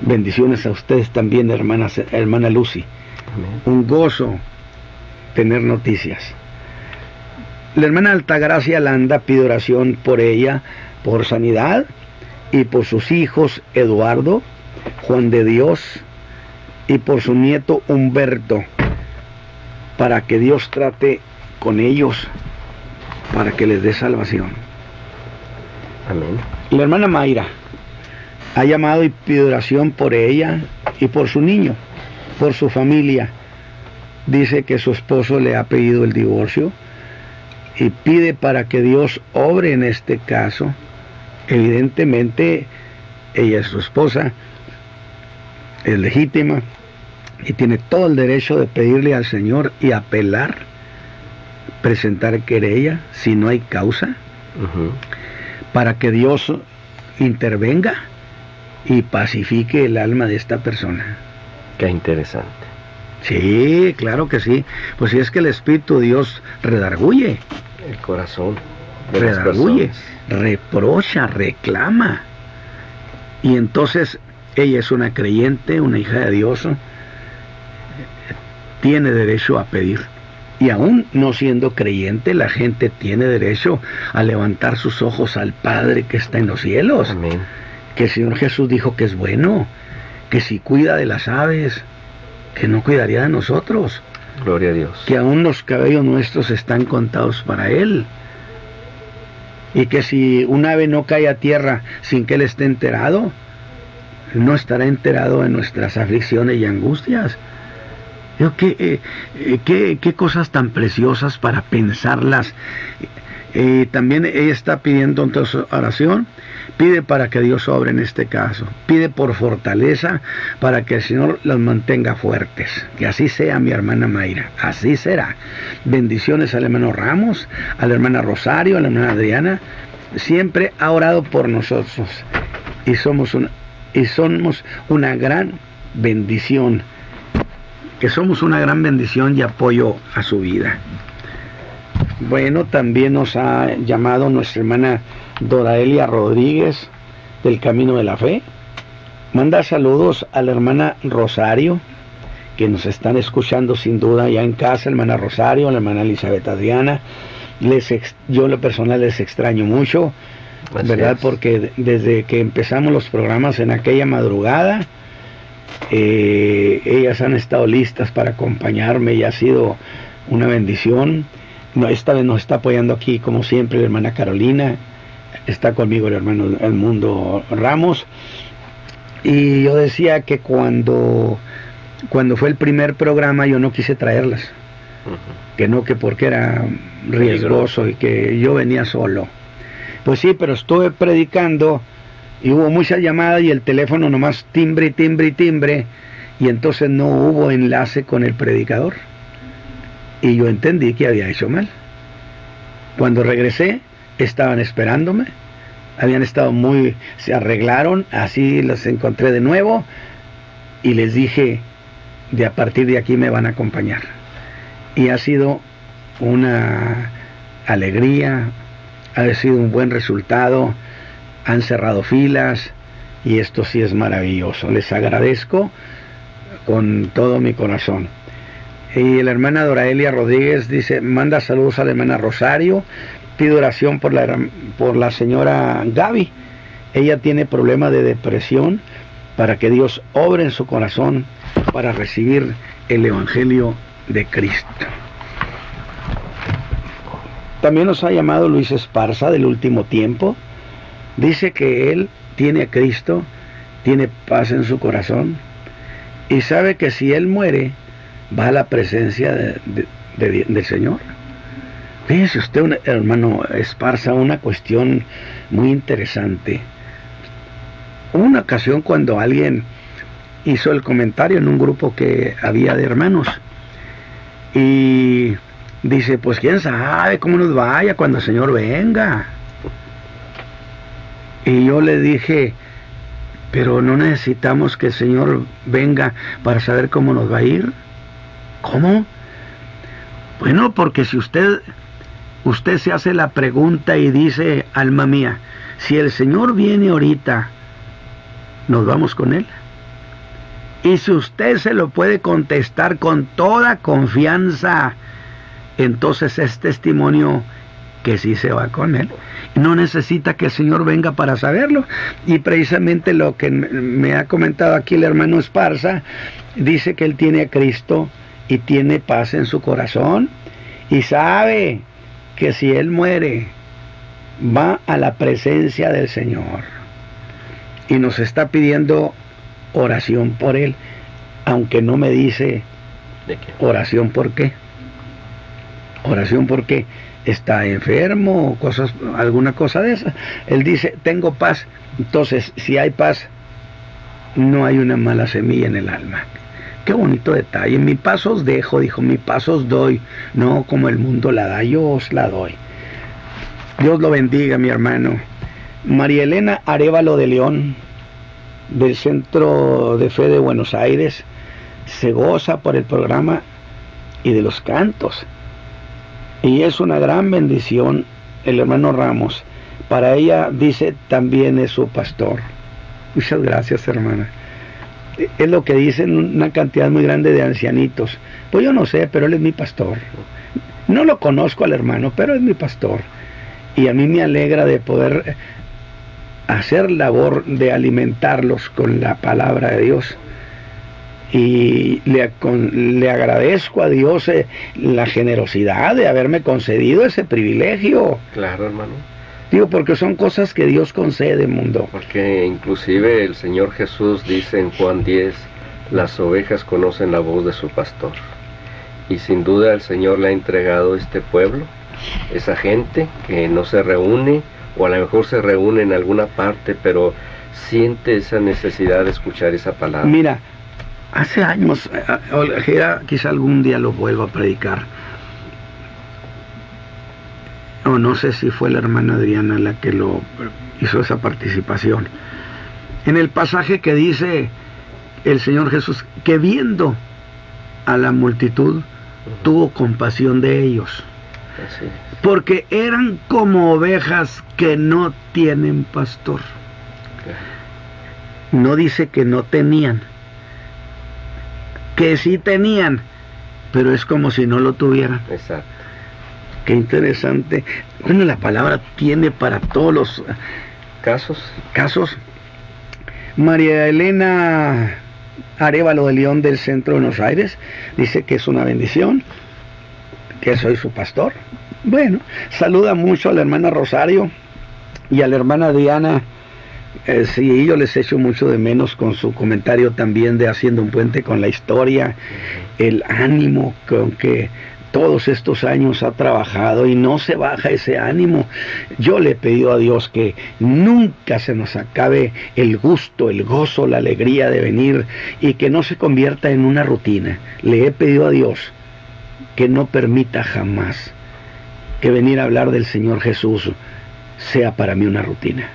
Bendiciones a ustedes también, hermana Lucy. Amén. Un gozo tener noticias. La hermana Altagracia Landa pide oración por ella, por sanidad, y por sus hijos Eduardo, Juan de Dios, y por su nieto Humberto, para que Dios trate con ellos, para que les dé salvación. Amén. La hermana Mayra ha llamado y pide oración por ella y por su niño, por su familia. Dice que su esposo le ha pedido el divorcio y pide para que Dios obre en este caso. Evidentemente ella es su esposa, es legítima y tiene todo el derecho de pedirle al Señor y apelar, presentar querella si no hay causa, para que Dios intervenga y pacifique el alma de esta persona. Qué interesante. Sí, claro que sí. Pues si es que el Espíritu de Dios redarguye. El corazón de las Redarguye, personas. reprocha, reclama. Y entonces ella es una creyente, una hija de Dios, tiene derecho a pedir. Y aún no siendo creyente, la gente tiene derecho a levantar sus ojos al Padre que está en los cielos. Amén. Que el Señor Jesús dijo que es bueno, que si cuida de las aves, que no cuidaría de nosotros. Gloria a Dios. Que aún los cabellos nuestros están contados para Él. Y que si un ave no cae a tierra sin que Él esté enterado, no estará enterado de nuestras aflicciones y angustias. ¿Qué cosas tan preciosas para pensarlas. También ella está pidiendo entonces oración, pide para que Dios obre en este caso, pide por fortaleza para que el Señor las mantenga fuertes. Que así sea, mi hermana Mayra, así será. Bendiciones al hermano Ramos, a la hermana Rosario, a la hermana Adriana. Siempre ha orado por nosotros y somos una gran bendición. Que somos una gran bendición y apoyo a su vida. Bueno, también nos ha llamado nuestra hermana Doraelia Rodríguez del Camino de la Fe. Manda saludos a la hermana Rosario, que nos están escuchando sin duda ya en casa, hermana Rosario, la hermana Elizabeth Adriana. Yo en lo personal les extraño mucho, ¿verdad? Porque desde que empezamos los programas en aquella madrugada, ellas han estado listas para acompañarme y ha sido una bendición. Esta vez nos está apoyando aquí como siempre la hermana Carolina, está conmigo el hermano Edmundo Ramos. Y yo decía que cuando fue el primer programa yo no quise traerlas, que porque era riesgoso y que yo venía solo. Pues sí, pero estuve predicando y hubo muchas llamadas y el teléfono nomás timbre, y entonces no hubo enlace con el predicador. Y yo entendí que había hecho mal. Cuando regresé, estaban esperándome, habían estado se arreglaron, así los encontré de nuevo, y les dije, a partir de aquí me van a acompañar. Y ha sido una alegría, Ha sido un buen resultado, han cerrado filas y esto sí es maravilloso. Les agradezco con todo mi corazón. Y la hermana Doraelia Rodríguez dice, manda saludos a la hermana Rosario, pide oración por la señora Gaby. Ella tiene problemas de depresión, para que Dios obre en su corazón para recibir el Evangelio de Cristo. También nos ha llamado Luis Esparza del Último Tiempo. Dice que él tiene a Cristo, tiene paz en su corazón y sabe que si él muere va a la presencia del Señor. Fíjese usted, hermano Esparza, una cuestión muy interesante. Hubo una ocasión cuando alguien hizo el comentario en un grupo que había de hermanos y dice, pues quién sabe cómo nos vaya cuando el Señor venga. Y yo le dije, pero no necesitamos que el Señor venga para saber cómo nos va a ir. ¿Cómo? Bueno, porque si usted se hace la pregunta y dice, alma mía, si el Señor viene ahorita, ¿nos vamos con Él? Y si usted se lo puede contestar con toda confianza, entonces es testimonio que sí se va con Él. No necesita que el Señor venga para saberlo. Y precisamente lo que me ha comentado aquí el hermano Esparza, dice que él tiene a Cristo y tiene paz en su corazón y sabe que si él muere va a la presencia del Señor y nos está pidiendo oración por él, aunque no me dice ¿de qué? Oración por qué. Oración porque está enfermo o alguna cosa de esa. Él dice, tengo paz. Entonces, si hay paz, no hay una mala semilla en el alma. Qué bonito detalle. Mi paz os dejo, dijo, mi paz os doy, no como el mundo la da, yo os la doy. Dios lo bendiga, mi hermano. María Elena Arévalo de León, del Centro de Fe de Buenos Aires, se goza por el programa y de los cantos. Y es una gran bendición el hermano Ramos. Para ella, dice, también es su pastor. Muchas gracias, hermana. Es lo que dicen una cantidad muy grande de ancianitos. Pues yo no sé, pero él es mi pastor. No lo conozco al hermano, pero es mi pastor. Y a mí me alegra de poder hacer labor de alimentarlos con la palabra de Dios. Y le agradezco a Dios la generosidad de haberme concedido ese privilegio. Claro, hermano. Digo, porque son cosas que Dios concede, mundo. Porque inclusive el Señor Jesús dice en Juan 10, las ovejas conocen la voz de su pastor. Y sin duda el Señor le ha entregado este pueblo, esa gente que no se reúne, o a lo mejor se reúne en alguna parte, pero siente esa necesidad de escuchar esa palabra. Mira, hace años, quizá algún día lo vuelva a predicar, o no sé si fue la hermana Adriana la que lo hizo esa participación, en el pasaje que dice el Señor Jesús, que viendo a la multitud, tuvo compasión de ellos, porque eran como ovejas que no tienen pastor. No dice que no tenían, que sí tenían, pero es como si no lo tuvieran. Exacto. Qué interesante. Bueno, la palabra tiene para todos los casos. María Elena Arévalo de León, del Centro de Buenos Aires, dice que es una bendición, que soy su pastor. Bueno, saluda mucho a la hermana Rosario y a la hermana Diana. Sí, yo les echo mucho de menos con su comentario también de Haciendo un Puente con la Historia, el ánimo con que todos estos años ha trabajado y no se baja ese ánimo. Yo le he pedido a Dios que nunca se nos acabe el gusto, el gozo, la alegría de venir y que no se convierta en una rutina. Le he pedido a Dios que no permita jamás que venir a hablar del Señor Jesús sea para mí una rutina,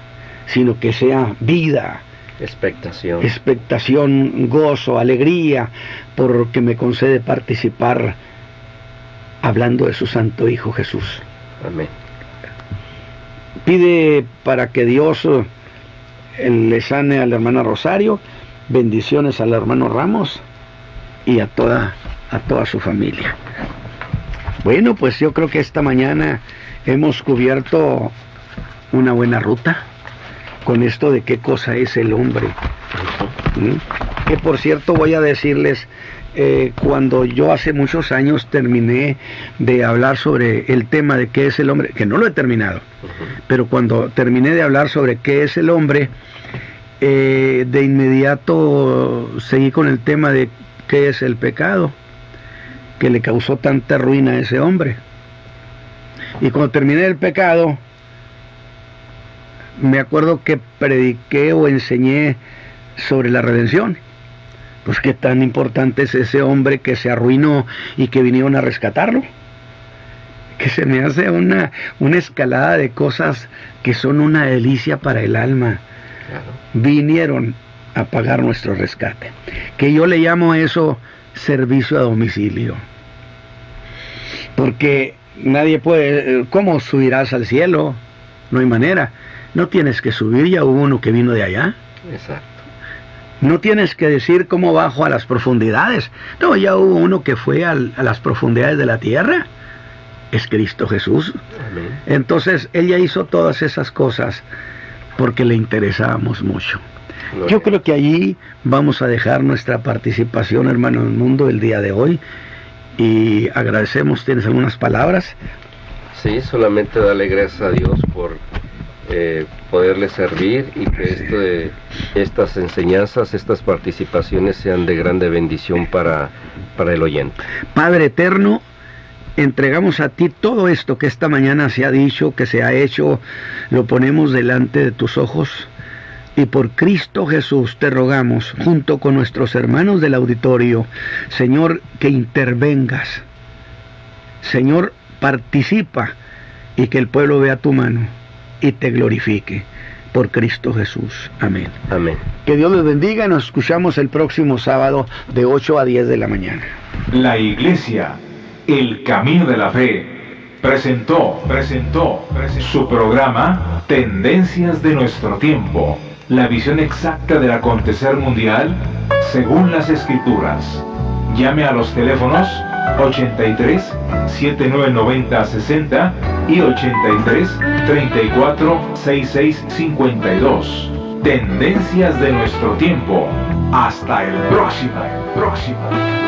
sino que sea vida, expectación, gozo, alegría, porque me concede participar hablando de su Santo Hijo Jesús. Amén. Pide para que Dios le sane a la hermana Rosario, bendiciones al hermano Ramos y a toda su familia. Bueno, pues yo creo que esta mañana hemos cubierto una buena ruta con esto de qué cosa es el hombre. Que por cierto voy a decirles, cuando yo hace muchos años terminé de hablar sobre el tema de qué es el hombre, que no lo he terminado, pero cuando terminé de hablar sobre qué es el hombre, de inmediato seguí con el tema de qué es el pecado que le causó tanta ruina a ese hombre. Y cuando terminé el pecado, me acuerdo que prediqué o enseñé sobre la redención. Pues qué tan importante es ese hombre que se arruinó y que vinieron a rescatarlo. Que se me hace una escalada de cosas que son una delicia para el alma. Claro. Vinieron a pagar nuestro rescate. Que yo le llamo eso servicio a domicilio. Porque nadie puede... ¿Cómo subirás al cielo? No hay manera. No tienes que subir, ya hubo uno que vino de allá. Exacto. No tienes que decir cómo bajo a las profundidades. No, ya hubo uno que fue a las profundidades de la tierra. Es Cristo Jesús. Amén. Entonces, Él ya hizo todas esas cosas porque le interesábamos mucho. Gloria. Yo creo que allí vamos a dejar nuestra participación, hermano del mundo, el día de hoy. Y agradecemos. ¿Tienes algunas palabras? Sí, solamente darle gracias a Dios por poderle servir y que estas enseñanzas, estas participaciones sean de grande bendición para el oyente. Padre eterno, entregamos a ti todo esto que esta mañana se ha dicho, que se ha hecho, lo ponemos delante de tus ojos y por Cristo Jesús te rogamos, junto con nuestros hermanos del auditorio, Señor, que intervengas. Señor, participa y que el pueblo vea tu mano y te glorifique por Cristo Jesús. Amén. Amén. Que Dios les bendiga. Nos escuchamos el próximo sábado de 8 a 10 de la mañana. La Iglesia, el Camino de la Fe, presentó su programa Tendencias de nuestro tiempo, la visión exacta del acontecer mundial según las Escrituras. Llame a los teléfonos 83 7990 60 y 83 34 66 52. Tendencias de nuestro tiempo. Hasta el próximo.